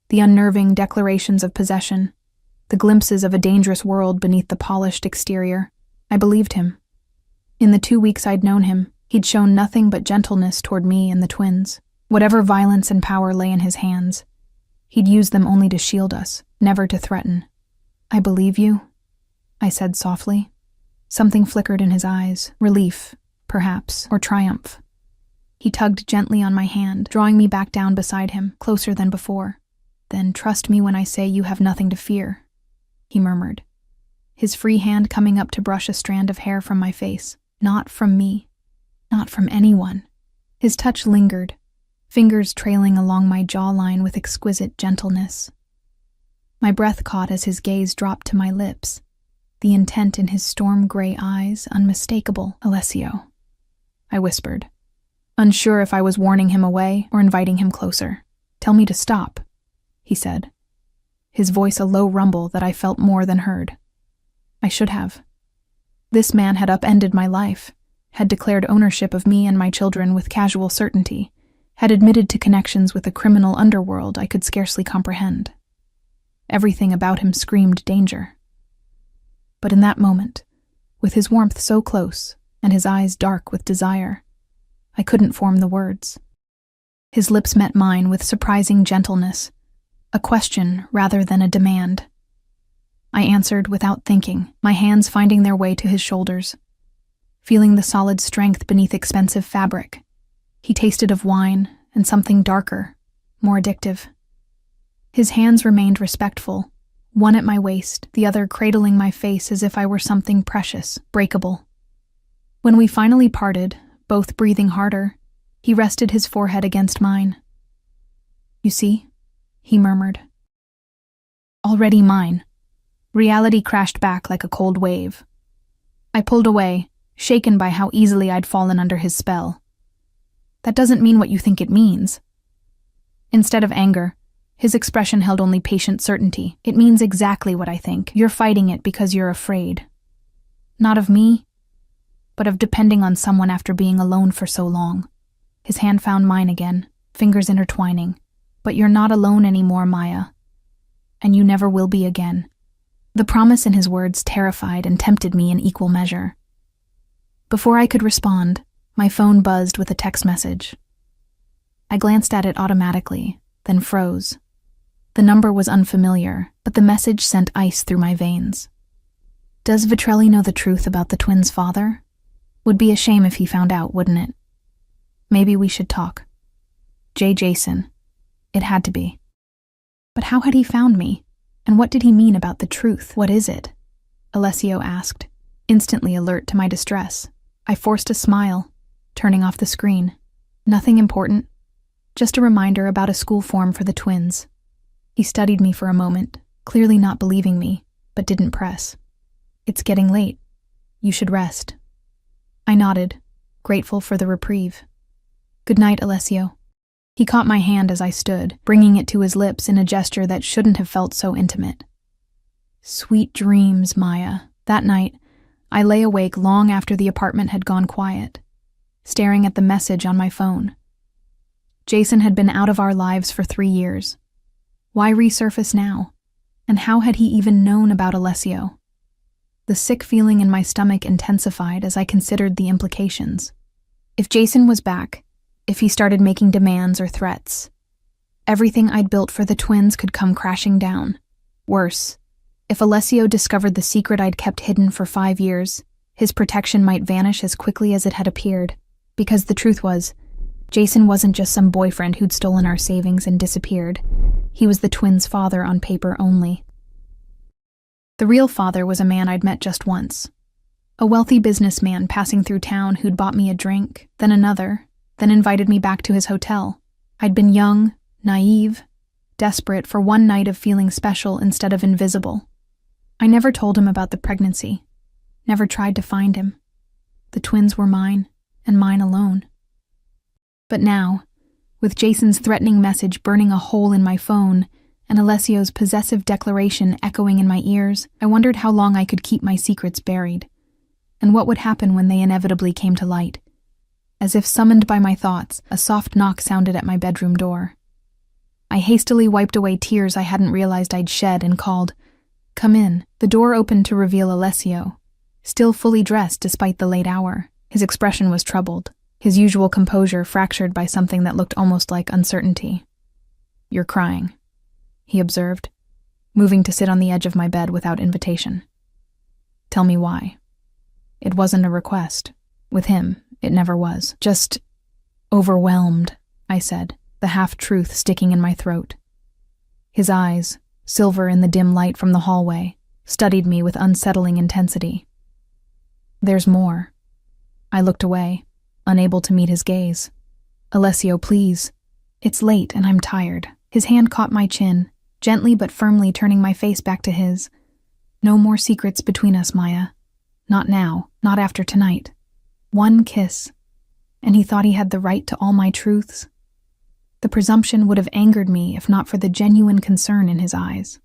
the unnerving declarations of possession, the glimpses of a dangerous world beneath the polished exterior, I believed him. In the 2 weeks I'd known him, he'd shown nothing but gentleness toward me and the twins. Whatever violence and power lay in his hands, he'd use them only to shield us, never to threaten. "I believe you," I said softly. Something flickered in his eyes, relief, perhaps, or triumph. He tugged gently on my hand, drawing me back down beside him, closer than before. "Then trust me when I say you have nothing to fear," he murmured, his free hand coming up to brush a strand of hair from my face. "Not from me. Not from anyone." His touch lingered, fingers trailing along my jawline with exquisite gentleness. My breath caught as his gaze dropped to my lips, the intent in his storm-gray eyes unmistakable. "Alessio," I whispered, unsure if I was warning him away or inviting him closer. "Tell me to stop," he said, his voice a low rumble that I felt more than heard. I should have. This man had upended my life, had declared ownership of me and my children with casual certainty, had admitted to connections with a criminal underworld I could scarcely comprehend. Everything about him screamed danger. But in that moment, with his warmth so close and his eyes dark with desire, I couldn't form the words. His lips met mine with surprising gentleness, a question rather than a demand. I answered without thinking, my hands finding their way to his shoulders, feeling the solid strength beneath expensive fabric. He tasted of wine and something darker, more addictive. His hands remained respectful, one at my waist, the other cradling my face as if I were something precious, breakable. When we finally parted, both breathing harder, he rested his forehead against mine. "You see," he murmured. "Already mine." Reality crashed back like a cold wave. I pulled away, shaken by how easily I'd fallen under his spell. "That doesn't mean what you think it means." Instead of anger, his expression held only patient certainty. "It means exactly what I think. You're fighting it because you're afraid. Not of me, but of depending on someone after being alone for so long." His hand found mine again, fingers intertwining. "But you're not alone anymore, Maya. And you never will be again." The promise in his words terrified and tempted me in equal measure. Before I could respond, my phone buzzed with a text message. I glanced at it automatically, then froze. The number was unfamiliar, but the message sent ice through my veins. "Does Vitrelli know the truth about the twins' father? Would be a shame if he found out, wouldn't it? Maybe we should talk. J. Jason." It had to be. But how had he found me? And what did he mean about the truth? "What is it?" Alessio asked, instantly alert to my distress. I forced a smile, turning off the screen. "Nothing important. Just a reminder about a school form for the twins." He studied me for a moment, clearly not believing me, but didn't press. "It's getting late. You should rest." I nodded, grateful for the reprieve. "Good night, Alessio." He caught my hand as I stood, bringing it to his lips in a gesture that shouldn't have felt so intimate. Sweet dreams, Maya. That night, I lay awake long after the apartment had gone quiet, staring at the message on my phone. Jason had been out of our lives for 3 years. Why resurface now? And how had he even known about Alessio? The sick feeling in my stomach intensified as I considered the implications. If Jason was back, if he started making demands or threats, everything I'd built for the twins could come crashing down. Worse, if Alessio discovered the secret I'd kept hidden for 5 years, his protection might vanish as quickly as it had appeared, because the truth was, Jason wasn't just some boyfriend who'd stolen our savings and disappeared. He was the twins' father on paper only. The real father was a man I'd met just once. A wealthy businessman passing through town who'd bought me a drink, then another, then invited me back to his hotel. I'd been young, naive, desperate for one night of feeling special instead of invisible. I never told him about the pregnancy, never tried to find him. The twins were mine, and mine alone. But now, with Jason's threatening message burning a hole in my phone and Alessio's possessive declaration echoing in my ears, I wondered how long I could keep my secrets buried, and what would happen when they inevitably came to light. As if summoned by my thoughts, a soft knock sounded at my bedroom door. I hastily wiped away tears I hadn't realized I'd shed and called, "Come in." The door opened to reveal Alessio, still fully dressed despite the late hour. His expression was troubled, his usual composure fractured by something that looked almost like uncertainty. "You're crying," he observed, moving to sit on the edge of my bed without invitation. "Tell me why." It wasn't a request. With him, it never was. "Just overwhelmed," I said, the half-truth sticking in my throat. His eyes, silver in the dim light from the hallway, studied me with unsettling intensity. "There's more." I looked away, unable to meet his gaze. "Alessio, please. It's late and I'm tired." His hand caught my chin, gently but firmly turning my face back to his. "No more secrets between us, Maya. Not now, not after tonight. One kiss." And he thought he had the right to all my truths. The presumption would have angered me if not for the genuine concern in his eyes.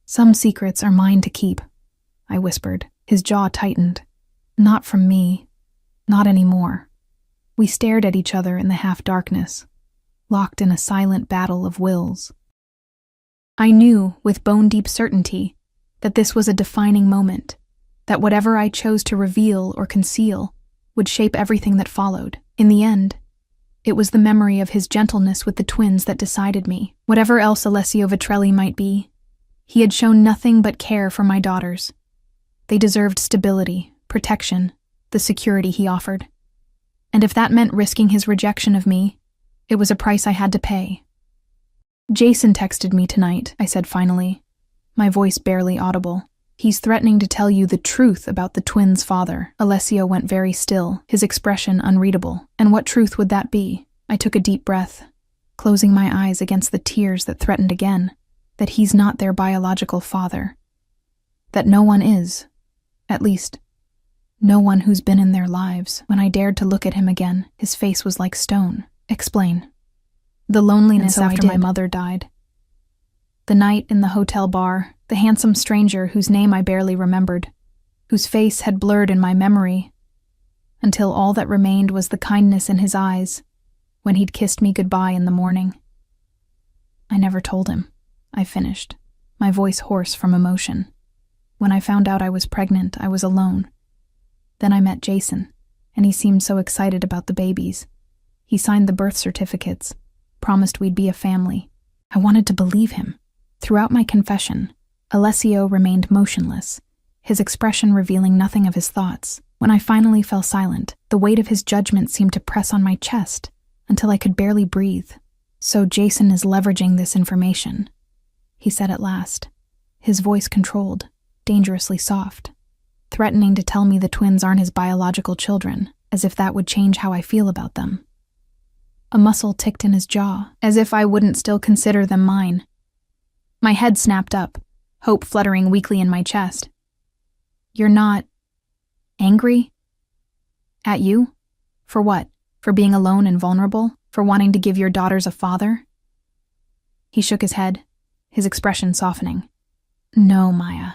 "Some secrets are mine to keep," I whispered. His jaw tightened. "Not from me. Not anymore." We stared at each other in the half-darkness, locked in a silent battle of wills. I knew, with bone-deep certainty, that this was a defining moment, that whatever I chose to reveal or conceal would shape everything that followed. In the end, it was the memory of his gentleness with the twins that decided me. Whatever else Alessio Vitrelli might be, he had shown nothing but care for my daughters. They deserved stability, protection, the security he offered. And if that meant risking his rejection of me, it was a price I had to pay. "Jason texted me tonight," I said finally, my voice barely audible. "He's threatening to tell you the truth about the twins' father." Alessio went very still, his expression unreadable. "And what truth would that be?" I took a deep breath, closing my eyes against the tears that threatened again. That he's not their biological father. That no one is. At least, no one who's been in their lives. When I dared to look at him again, his face was like stone. "Explain." "The loneliness after my mother died. The night in the hotel bar, the handsome stranger whose name I barely remembered, whose face had blurred in my memory, until all that remained was the kindness in his eyes when he'd kissed me goodbye in the morning. I never told him," I finished, my voice hoarse from emotion. "When I found out I was pregnant, I was alone. Then I met Jason, and he seemed so excited about the babies. He signed the birth certificates, promised we'd be a family. I wanted to believe him. Throughout my confession, Alessio remained motionless, his expression revealing nothing of his thoughts. When I finally fell silent, the weight of his judgment seemed to press on my chest until I could barely breathe. "So Jason is leveraging this information. he said at last, his voice controlled, dangerously soft, threatening to tell me the twins aren't his biological children, as if that would change how I feel about them. A muscle ticked in his jaw, as if I wouldn't still consider them mine. My head snapped up, hope fluttering weakly in my chest. You're not angry? At you? For what? For being alone and vulnerable? For wanting to give your daughters a father? He shook his head, his expression softening. No, Maya,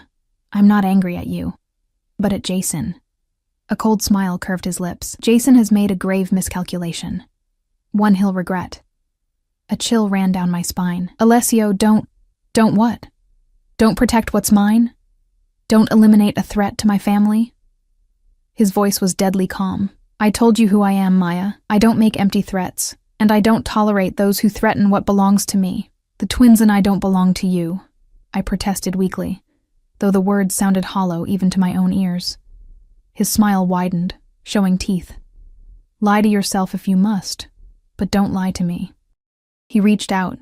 I'm not angry at you, but at Jason. A cold smile curved his lips. Jason has made a grave miscalculation. One he'll regret. A chill ran down my spine. Alessio, don't what? Don't protect what's mine? Don't eliminate a threat to my family? His voice was deadly calm. I told you who I am, Maya. I don't make empty threats, and I don't tolerate those who threaten what belongs to me. The twins and I don't belong to you, I protested weakly, though the words sounded hollow even to my own ears. His smile widened, showing teeth. Lie to yourself if you must, but don't lie to me. He reached out,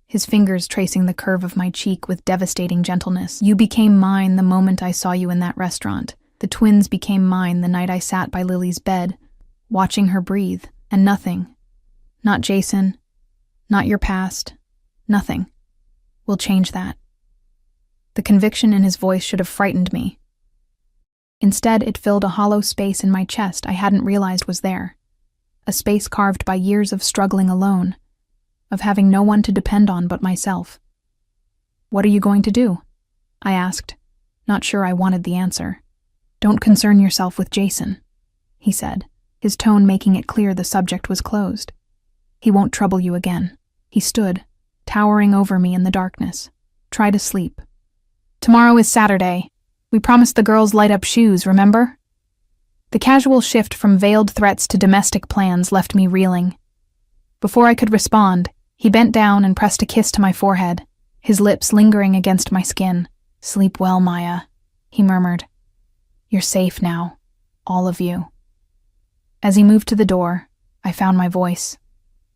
his fingers tracing the curve of my cheek with devastating gentleness. You became mine the moment I saw you in that restaurant. The twins became mine the night I sat by Lily's bed, watching her breathe, and nothing, not Jason, not your past, nothing, will change that. The conviction in his voice should have frightened me. Instead, it filled a hollow space in my chest I hadn't realized was there, a space carved by years of struggling alone, of having no one to depend on but myself. What are you going to do? I asked, not sure I wanted the answer. Don't concern yourself with Jason, he said, his tone making it clear the subject was closed. He won't trouble you again. He stood, towering over me in the darkness. Try to sleep. Tomorrow is Saturday. We promised the girls light-up shoes, remember? The casual shift from veiled threats to domestic plans left me reeling. Before I could respond, he bent down and pressed a kiss to my forehead, his lips lingering against my skin. Sleep well, Maya, he murmured. You're safe now, all of you. As he moved to the door, I found my voice.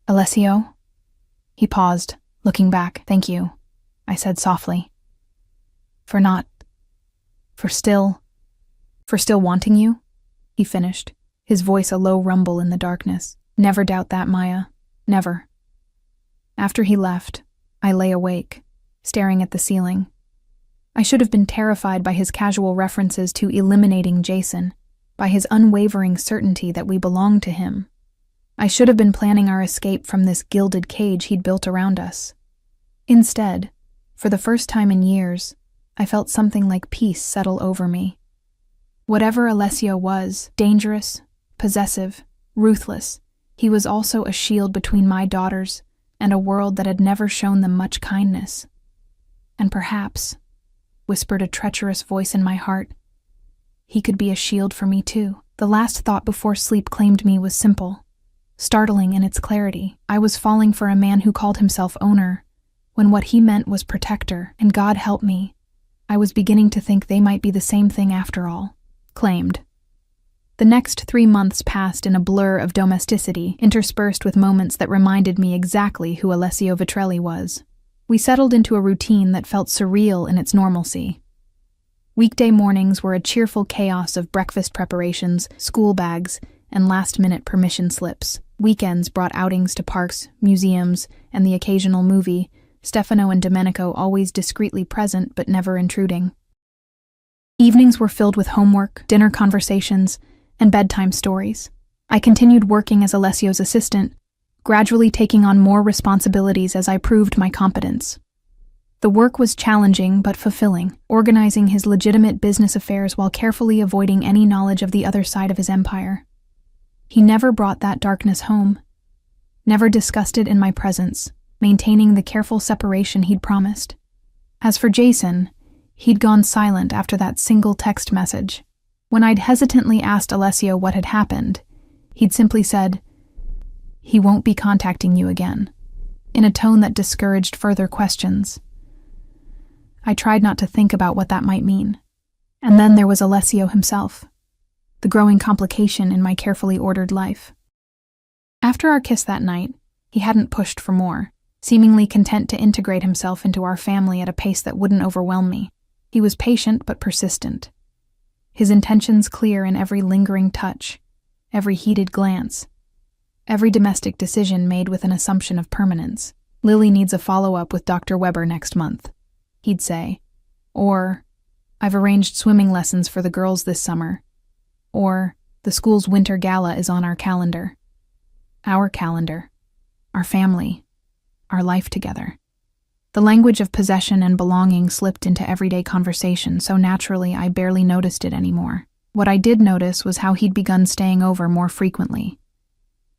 Alessio? He paused, looking back. Thank you, I said softly. For still wanting you? He finished, his voice a low rumble in the darkness. Never doubt that, Maya. Never. After he left, I lay awake, staring at the ceiling. I should have been terrified by his casual references to eliminating Jason, by his unwavering certainty that we belonged to him. I should have been planning our escape from this gilded cage he'd built around us. Instead, for the first time in years, I felt something like peace settle over me. Whatever Alessio was, dangerous, possessive, ruthless, he was also a shield between my daughters and a world that had never shown them much kindness. And perhaps, whispered a treacherous voice in my heart, he could be a shield for me too. The last thought before sleep claimed me was simple, startling in its clarity. I was falling for a man who called himself owner, when what he meant was protector, and God help me, I was beginning to think they might be the same thing after all. Claimed. The next 3 months passed in a blur of domesticity, interspersed with moments that reminded me exactly who Alessio Vitrelli was. We settled into a routine that felt surreal in its normalcy. Weekday mornings were a cheerful chaos of breakfast preparations, school bags, and last-minute permission slips. Weekends brought outings to parks, museums, and the occasional movie, Stefano and Domenico always discreetly present but never intruding. Evenings were filled with homework, dinner conversations, and bedtime stories. I continued working as Alessio's assistant, gradually taking on more responsibilities as I proved my competence. The work was challenging but fulfilling, organizing his legitimate business affairs while carefully avoiding any knowledge of the other side of his empire. He never brought that darkness home, never discussed it in my presence, maintaining the careful separation he'd promised. As for Jason, he'd gone silent after that single text message. When I'd hesitantly asked Alessio what had happened, he'd simply said, "He won't be contacting you again," in a tone that discouraged further questions. I tried not to think about what that might mean. And then there was Alessio himself, the growing complication in my carefully ordered life. After our kiss that night, he hadn't pushed for more, seemingly content to integrate himself into our family at a pace that wouldn't overwhelm me. He was patient but persistent, his intentions clear in every lingering touch, every heated glance, every domestic decision made with an assumption of permanence. "Lily needs a follow-up with Dr. Weber next month," he'd say. Or, "I've arranged swimming lessons for the girls this summer." Or, "The school's winter gala is on our calendar." Our calendar. Our family. Our life together. The language of possession and belonging slipped into everyday conversation so naturally I barely noticed it anymore. What I did notice was how he'd begun staying over more frequently.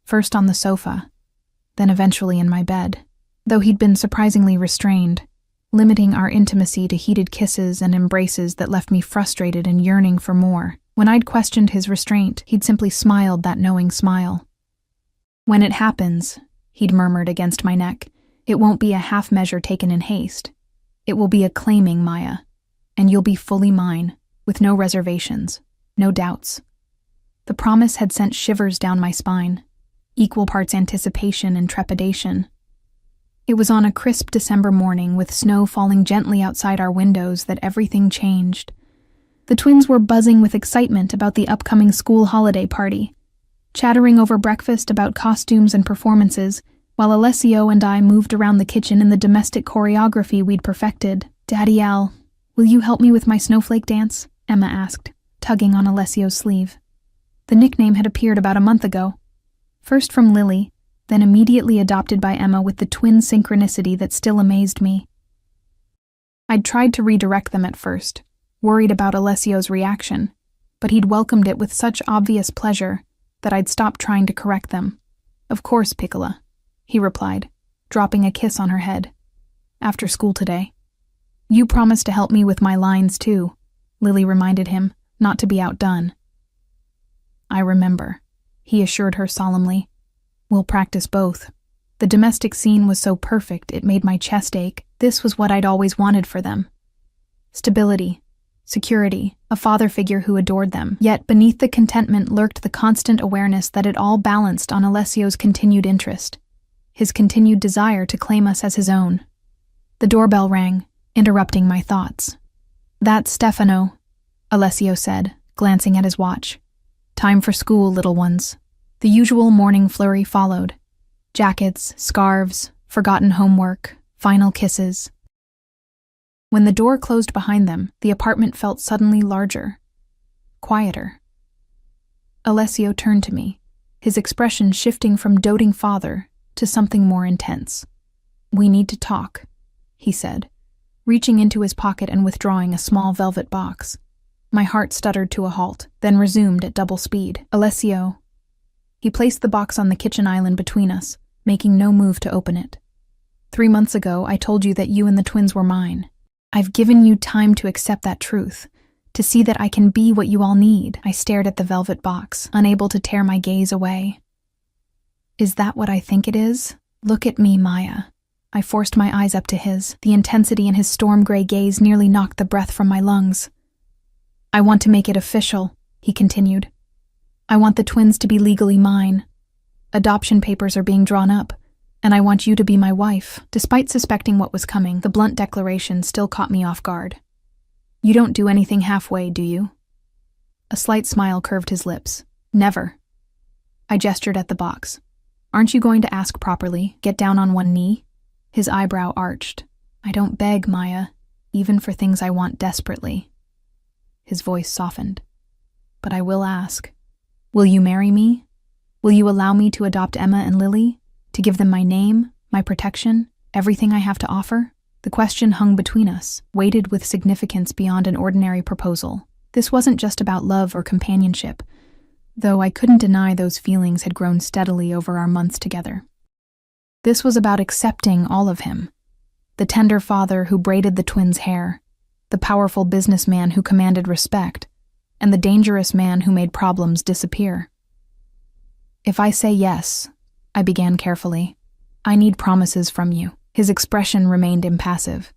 First on the sofa, then eventually in my bed. Though he'd been surprisingly restrained, limiting our intimacy to heated kisses and embraces that left me frustrated and yearning for more. When I'd questioned his restraint, he'd simply smiled that knowing smile. "When it happens," he'd murmured against my neck, "it won't be a half measure taken in haste. It will be a claiming, Maya, and you'll be fully mine, with no reservations, no doubts." The promise had sent shivers down my spine, equal parts anticipation and trepidation. It was on a crisp December morning with snow falling gently outside our windows that everything changed. The twins were buzzing with excitement about the upcoming school holiday party, chattering over breakfast about costumes and performances, while Alessio and I moved around the kitchen in the domestic choreography we'd perfected. "Daddy Al, will you help me with my snowflake dance?" Emma asked, tugging on Alessio's sleeve. The nickname had appeared about a month ago, first from Lily, then immediately adopted by Emma with the twin synchronicity that still amazed me. I'd tried to redirect them at first, worried about Alessio's reaction, but he'd welcomed it with such obvious pleasure that I'd stopped trying to correct them. "Of course, Piccola," he replied, dropping a kiss on her head. "After school today." "You promised to help me with my lines too," Lily reminded him, not to be outdone. "I remember," he assured her solemnly. "We'll practice both." The domestic scene was so perfect it made my chest ache. This was what I'd always wanted for them. Stability, security, a father figure who adored them. Yet beneath the contentment lurked the constant awareness that it all balanced on Alessio's continued interest, his continued desire to claim us as his own. The doorbell rang, interrupting my thoughts. "That's Stefano," Alessio said, glancing at his watch. "Time for school, little ones." The usual morning flurry followed. Jackets, scarves, forgotten homework, final kisses. When the door closed behind them, the apartment felt suddenly larger, quieter. Alessio turned to me, his expression shifting from doting father to something more intense. "We need to talk," he said, reaching into his pocket and withdrawing a small velvet box. My heart stuttered to a halt, then resumed at double speed. "Alessio." He placed the box on the kitchen island between us, making no move to open it. "3 months ago, I told you that you and the twins were mine. I've given you time to accept that truth, to see that I can be what you all need." I stared at the velvet box, unable to tear my gaze away. "Is that what I think it is? Look at me, Maya." I forced my eyes up to his. The intensity in his storm-gray gaze nearly knocked the breath from my lungs. "I want to make it official," he continued. "I want the twins to be legally mine. Adoption papers are being drawn up, and I want you to be my wife." Despite suspecting what was coming, the blunt declaration still caught me off guard. "You don't do anything halfway, do you?" A slight smile curved his lips. "Never." I gestured at the box. "Aren't you going to ask properly, get down on one knee?" His eyebrow arched. "I don't beg, Maya, even for things I want desperately." His voice softened. "But I will ask. Will you marry me? Will you allow me to adopt Emma and Lily? To give them my name, my protection, everything I have to offer?" The question hung between us, weighted with significance beyond an ordinary proposal. This wasn't just about love or companionship, though I couldn't deny those feelings had grown steadily over our months together. This was about accepting all of him. The tender father who braided the twins' hair, the powerful businessman who commanded respect, and the dangerous man who made problems disappear. "If I say yes," I began carefully, "I need promises from you." His expression remained impassive,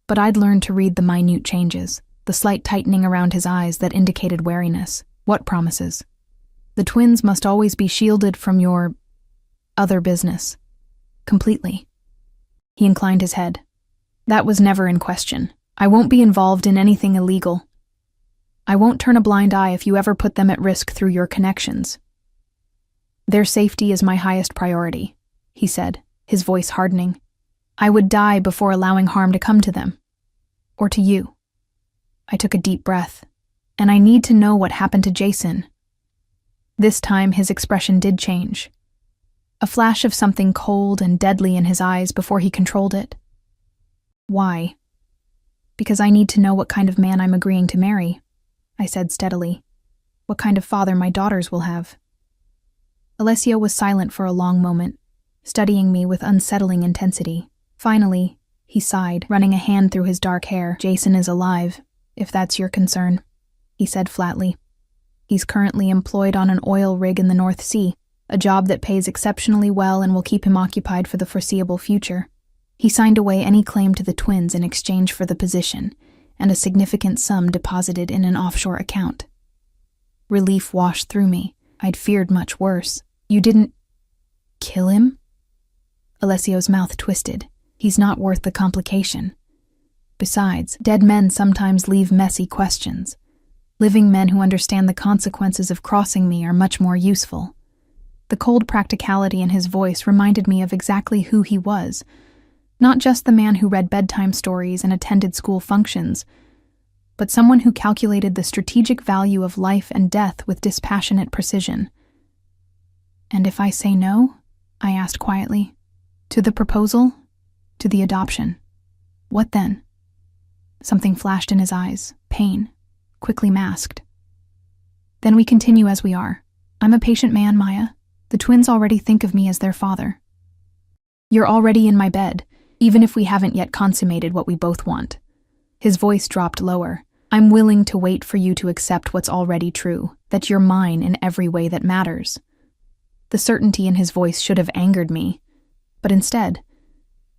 but I'd learned to read the minute changes, the slight tightening around his eyes that indicated wariness. "What promises?" "The twins must always be shielded from your other business. Completely." He inclined his head. That was never in question. I won't be involved in anything illegal. I won't turn a blind eye if you ever put them at risk through your connections. Their safety is my highest priority, he said, his voice hardening. I would die before allowing harm to come to them. Or to you. I took a deep breath. And I need to know what happened to Jason. This time his expression did change. A flash of something cold and deadly in his eyes before he controlled it. Why? Because I need to know what kind of man I'm agreeing to marry, I said steadily. What kind of father my daughters will have. Alessio was silent for a long moment, studying me with unsettling intensity. Finally, he sighed, running a hand through his dark hair. Jason is alive, if that's your concern, he said flatly. He's currently employed on an oil rig in the North Sea, a job that pays exceptionally well and will keep him occupied for the foreseeable future. He signed away any claim to the twins in exchange for the position, and a significant sum deposited in an offshore account. Relief washed through me. I'd feared much worse. You didn't kill him? Alessio's mouth twisted. He's not worth the complication. Besides, dead men sometimes leave messy questions. Living men who understand the consequences of crossing me are much more useful. The cold practicality in his voice reminded me of exactly who he was. Not just the man who read bedtime stories and attended school functions, but someone who calculated the strategic value of life and death with dispassionate precision. And if I say no? I asked quietly. To the proposal? To the adoption? What then? Something flashed in his eyes, pain, quickly masked. Then we continue as we are. I'm a patient man, Maya. The twins already think of me as their father. You're already in my bed, even if we haven't yet consummated what we both want. His voice dropped lower. I'm willing to wait for you to accept what's already true, that you're mine in every way that matters. The certainty in his voice should have angered me, but instead,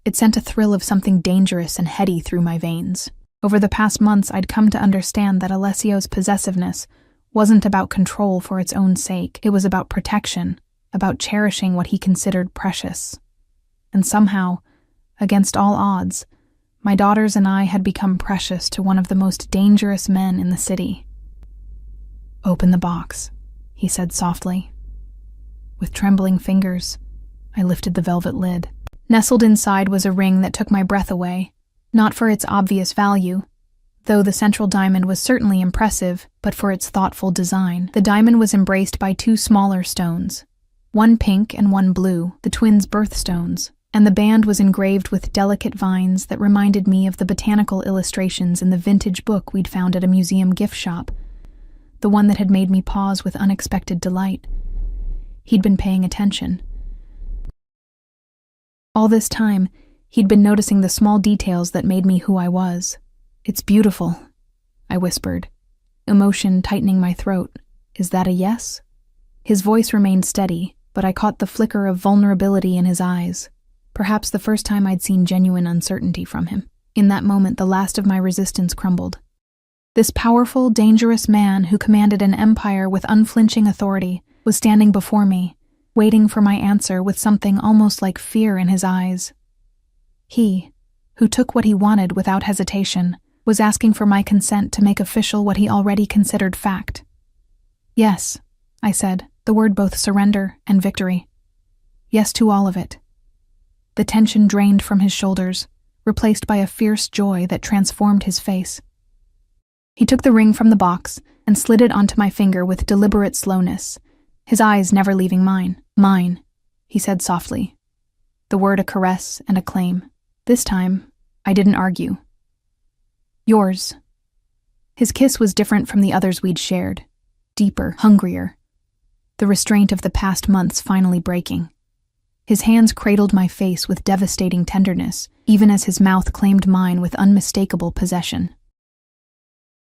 it sent a thrill of something dangerous and heady through my veins. Over the past months, I'd come to understand that Alessio's possessiveness wasn't about control for its own sake. It was about protection, about cherishing what he considered precious. And somehow, against all odds, my daughters and I had become precious to one of the most dangerous men in the city. Open the box, he said softly. With trembling fingers, I lifted the velvet lid. Nestled inside was a ring that took my breath away, not for its obvious value, though the central diamond was certainly impressive, but for its thoughtful design. The diamond was embraced by two smaller stones, one pink and one blue, the twins' birthstones, and the band was engraved with delicate vines that reminded me of the botanical illustrations in the vintage book we'd found at a museum gift shop, the one that had made me pause with unexpected delight. He'd been paying attention. All this time, he'd been noticing the small details that made me who I was. It's beautiful, I whispered, emotion tightening my throat. Is that a yes? His voice remained steady, but I caught the flicker of vulnerability in his eyes. Perhaps the first time I'd seen genuine uncertainty from him. In that moment, the last of my resistance crumbled. This powerful, dangerous man who commanded an empire with unflinching authority was standing before me, waiting for my answer with something almost like fear in his eyes. He, who took what he wanted without hesitation, was asking for my consent to make official what he already considered fact. Yes, I said, the word both surrender and victory. Yes to all of it. The tension drained from his shoulders, replaced by a fierce joy that transformed his face. He took the ring from the box and slid it onto my finger with deliberate slowness, his eyes never leaving mine. Mine, he said softly. The word a caress and a claim. This time, I didn't argue. Yours. His kiss was different from the others we'd shared. Deeper, hungrier. The restraint of the past months finally breaking. His hands cradled my face with devastating tenderness, even as his mouth claimed mine with unmistakable possession.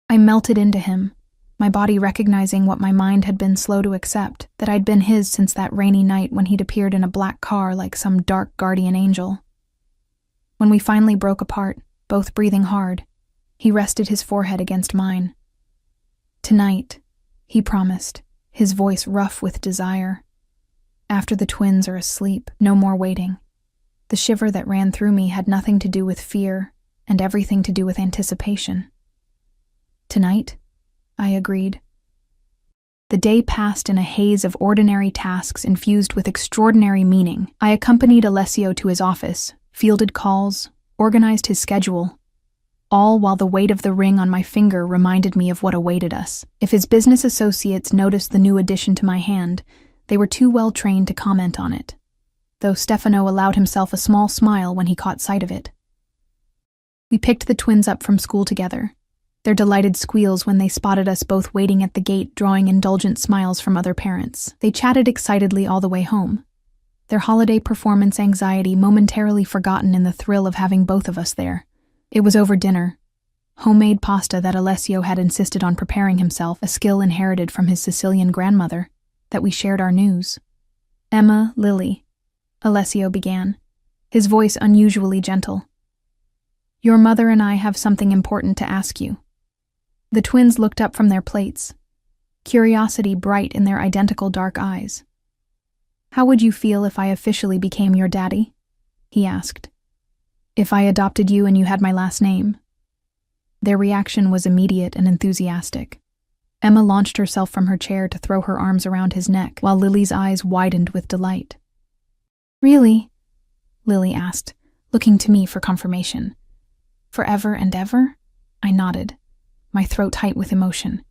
I melted into him, my body recognizing what my mind had been slow to accept, that I'd been his since that rainy night when he'd appeared in a black car like some dark guardian angel. When we finally broke apart, both breathing hard, he rested his forehead against mine. Tonight, he promised, his voice rough with desire. After the twins are asleep, no more waiting. The shiver that ran through me had nothing to do with fear and everything to do with anticipation. "Tonight?" I agreed. The day passed in a haze of ordinary tasks infused with extraordinary meaning. I accompanied Alessio to his office, fielded calls, organized his schedule, all while the weight of the ring on my finger reminded me of what awaited us. If his business associates noticed the new addition to my hand, they were too well trained to comment on it, though Stefano allowed himself a small smile when he caught sight of it. We picked the twins up from school together, their delighted squeals when they spotted us both waiting at the gate drawing indulgent smiles from other parents. They chatted excitedly all the way home, their holiday performance anxiety momentarily forgotten in the thrill of having both of us there. It was over dinner, homemade pasta that Alessio had insisted on preparing himself, a skill inherited from his Sicilian grandmother, that we shared our news. "Emma, Lily," Alessio began, his voice unusually gentle. "Your mother and I have something important to ask you." The twins looked up from their plates, curiosity bright in their identical dark eyes. "How would you feel if I officially became your daddy?" he asked. "If I adopted you and you had my last name?" Their reaction was immediate and enthusiastic. Emma launched herself from her chair to throw her arms around his neck, while Lily's eyes widened with delight. "Really?" Lily asked, looking to me for confirmation. "Forever and ever?" I nodded, my throat tight with emotion.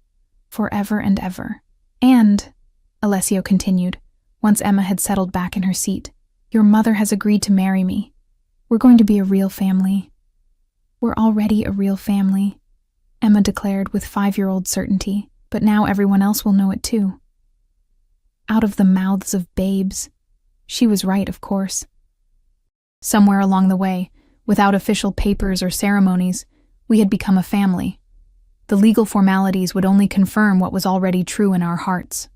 "Forever and ever. And," Alessio continued, once Emma had settled back in her seat, "your mother has agreed to marry me. We're going to be a real family." "We're already a real family," Emma declared with 5-year-old certainty, "but now everyone else will know it too." Out of the mouths of babes. She was right, of course. Somewhere along the way, without official papers or ceremonies, we had become a family. The legal formalities would only confirm what was already true in our hearts.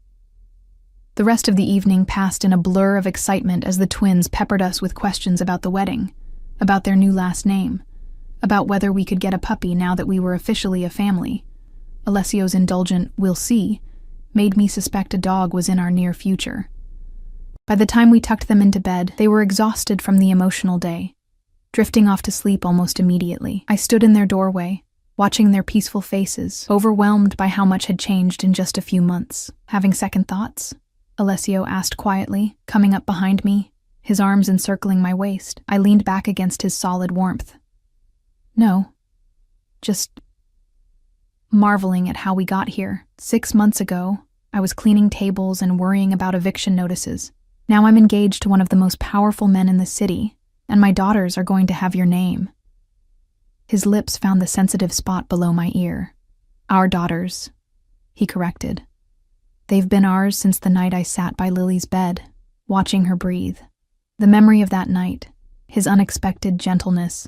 The rest of the evening passed in a blur of excitement as the twins peppered us with questions about the wedding, about their new last name, about whether we could get a puppy now that we were officially a family. Alessio's indulgent "we'll see" made me suspect a dog was in our near future. By the time we tucked them into bed, they were exhausted from the emotional day, drifting off to sleep almost immediately. I stood in their doorway, watching their peaceful faces, overwhelmed by how much had changed in just a few months. "Having second thoughts?" Alessio asked quietly, coming up behind me, his arms encircling my waist. I leaned back against his solid warmth. "No. Just marveling at how we got here. 6 months ago, I was cleaning tables and worrying about eviction notices. Now I'm engaged to one of the most powerful men in the city, and my daughters are going to have your name." His lips found the sensitive spot below my ear. "Our daughters," he corrected. "They've been ours since the night I sat by Lily's bed, watching her breathe." The memory of that night, his unexpected gentleness,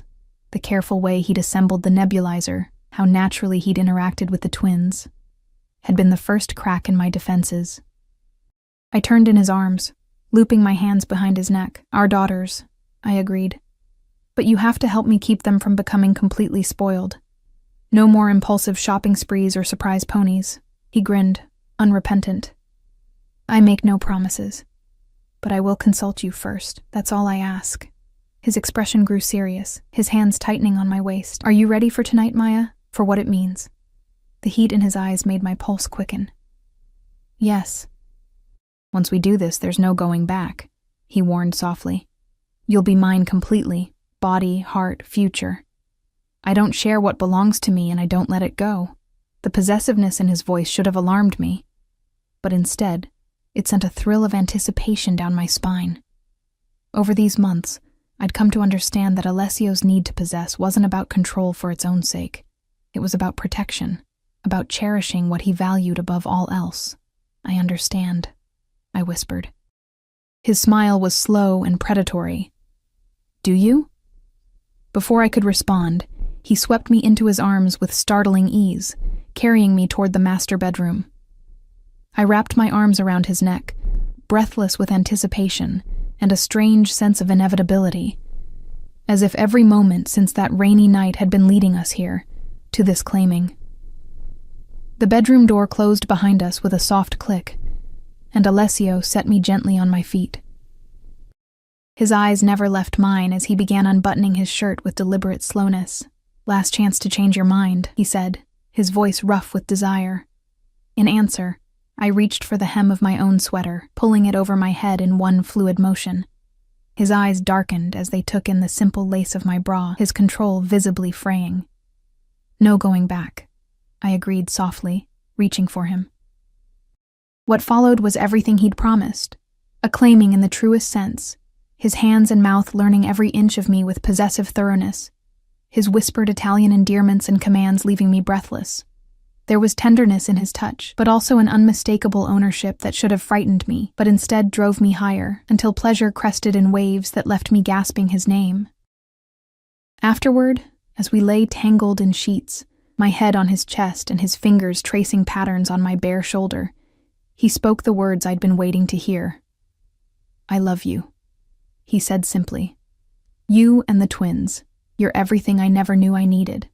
the careful way he'd assembled the nebulizer, how naturally he'd interacted with the twins, had been the first crack in my defenses. I turned in his arms, looping my hands behind his neck. "Our daughters," I agreed. "But you have to help me keep them from becoming completely spoiled. No more impulsive shopping sprees or surprise ponies." He grinned, unrepentant. "I make no promises, but I will consult you first. That's all I ask." His expression grew serious, his hands tightening on my waist. "Are you ready for tonight, Maya? For what it means?" The heat in his eyes made my pulse quicken. "Yes." "Once we do this, there's no going back," he warned softly. "You'll be mine completely, body, heart, future. I don't share what belongs to me and I don't let it go." The possessiveness in his voice should have alarmed me, but instead, it sent a thrill of anticipation down my spine. Over these months, I'd come to understand that Alessio's need to possess wasn't about control for its own sake. It was about protection, about cherishing what he valued above all else. "I understand," I whispered. His smile was slow and predatory. "Do you?" Before I could respond, he swept me into his arms with startling ease, carrying me toward the master bedroom. I wrapped my arms around his neck, breathless with anticipation and a strange sense of inevitability, as if every moment since that rainy night had been leading us here, to this claiming. The bedroom door closed behind us with a soft click, and Alessio set me gently on my feet. His eyes never left mine as he began unbuttoning his shirt with deliberate slowness. "Last chance to change your mind," he said, his voice rough with desire. In answer, I reached for the hem of my own sweater, pulling it over my head in one fluid motion. His eyes darkened as they took in the simple lace of my bra, his control visibly fraying. "No going back," I agreed softly, reaching for him. What followed was everything he'd promised, a claiming in the truest sense, his hands and mouth learning every inch of me with possessive thoroughness, his whispered Italian endearments and commands leaving me breathless. There was tenderness in his touch, but also an unmistakable ownership that should have frightened me, but instead drove me higher, until pleasure crested in waves that left me gasping his name. Afterward, as we lay tangled in sheets, my head on his chest and his fingers tracing patterns on my bare shoulder, he spoke the words I'd been waiting to hear. "I love you," he said simply. "You and the twins. You're everything I never knew I needed."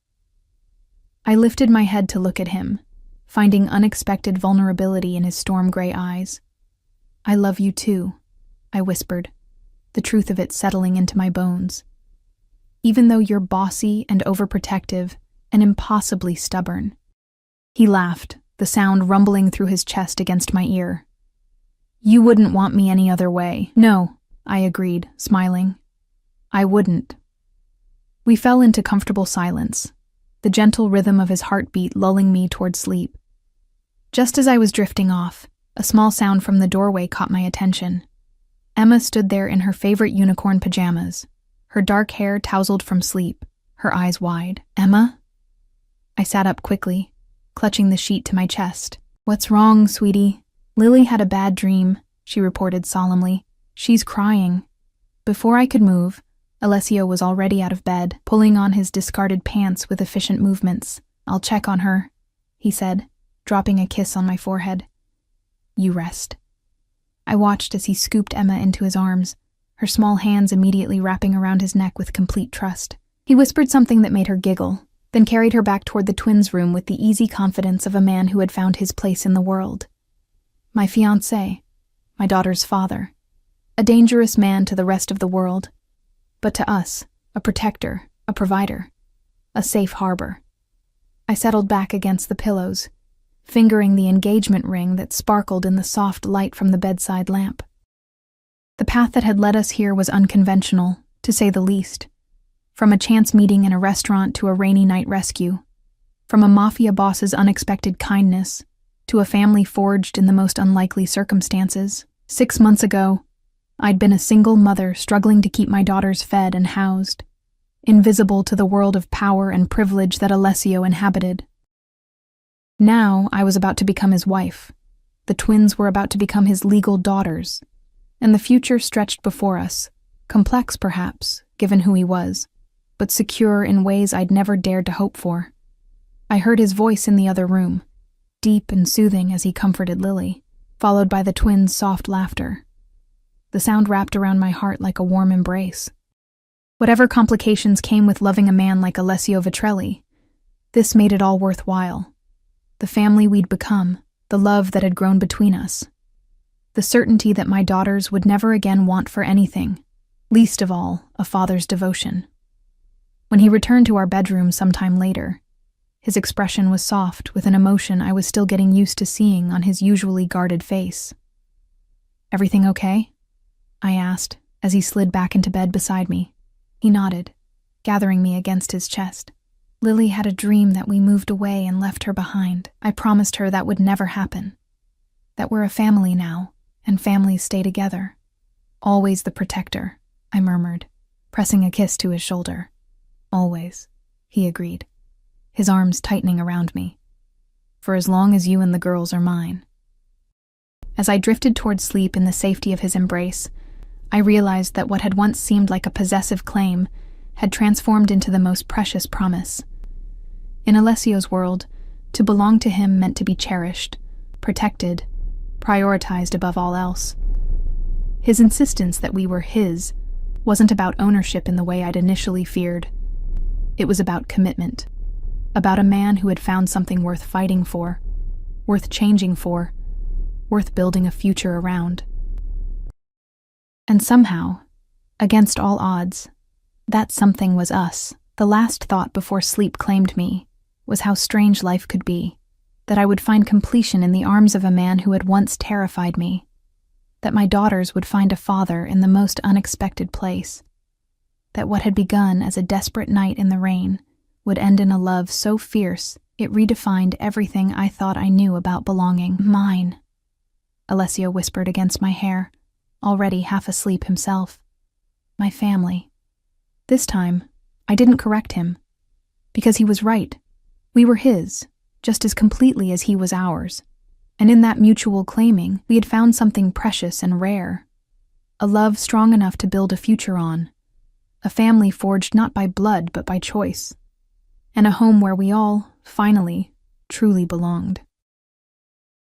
I lifted my head to look at him, finding unexpected vulnerability in his storm-gray eyes. "I love you too," I whispered, the truth of it settling into my bones. "Even though you're bossy and overprotective and impossibly stubborn." He laughed, the sound rumbling through his chest against my ear. "You wouldn't want me any other way." "No," I agreed, smiling. "I wouldn't." We fell into comfortable silence, the gentle rhythm of his heartbeat lulling me toward sleep. Just as I was drifting off, a small sound from the doorway caught my attention. Emma stood there in her favorite unicorn pajamas, her dark hair tousled from sleep, her eyes wide. "Emma?" I sat up quickly, clutching the sheet to my chest. "What's wrong, sweetie?" "Lily had a bad dream," she reported solemnly. "She's crying." Before I could move, Alessio was already out of bed, pulling on his discarded pants with efficient movements. "I'll check on her," he said, dropping a kiss on my forehead. "You rest." I watched as he scooped Emma into his arms, her small hands immediately wrapping around his neck with complete trust. He whispered something that made her giggle, then carried her back toward the twins' room with the easy confidence of a man who had found his place in the world. My fiancé, my daughter's father, a dangerous man to the rest of the world, but to us, a protector, a provider, a safe harbor. I settled back against the pillows, fingering the engagement ring that sparkled in the soft light from the bedside lamp. The path that had led us here was unconventional, to say the least. From a chance meeting in a restaurant to a rainy night rescue. From a mafia boss's unexpected kindness to a family forged in the most unlikely circumstances. 6 months ago, I'd been a single mother struggling to keep my daughters fed and housed, invisible to the world of power and privilege that Alessio inhabited. Now I was about to become his wife. The twins were about to become his legal daughters, and the future stretched before us, complex perhaps, given who he was, but secure in ways I'd never dared to hope for. I heard his voice in the other room, deep and soothing as he comforted Lily, followed by the twins' soft laughter. The sound wrapped around my heart like a warm embrace. Whatever complications came with loving a man like Alessio Vitrelli, this made it all worthwhile. The family we'd become, the love that had grown between us, the certainty that my daughters would never again want for anything, least of all, a father's devotion. When he returned to our bedroom sometime later, his expression was soft with an emotion I was still getting used to seeing on his usually guarded face. "Everything okay?" I asked as he slid back into bed beside me. He nodded, gathering me against his chest. "Lily had a dream that we moved away and left her behind. I promised her that would never happen. That we're a family now, and families stay together. Always the protector," I murmured, pressing a kiss to his shoulder. "Always," he agreed, his arms tightening around me. "For as long as you and the girls are mine." As I drifted toward sleep in the safety of his embrace, I realized that what had once seemed like a possessive claim had transformed into the most precious promise. In Alessio's world, to belong to him meant to be cherished, protected, prioritized above all else. His insistence that we were his wasn't about ownership in the way I'd initially feared. It was about commitment, about a man who had found something worth fighting for, worth changing for, worth building a future around. And somehow, Against all odds, that something was us. The last thought before sleep claimed me was how strange life could be, that I would find completion in the arms of a man who had once terrified me, that my daughters would find a father in the most unexpected place, that what had begun as a desperate night in the rain would end in a love so fierce it redefined everything I thought I knew about belonging. Mine, Alessio whispered against my hair, already half asleep himself. My family. This time, I didn't correct him, because he was right. We were his, just as completely as he was ours, and in that mutual claiming, we had found something precious and rare, a love strong enough to build a future on, a family forged not by blood but by choice, and a home where we all, finally, truly belonged.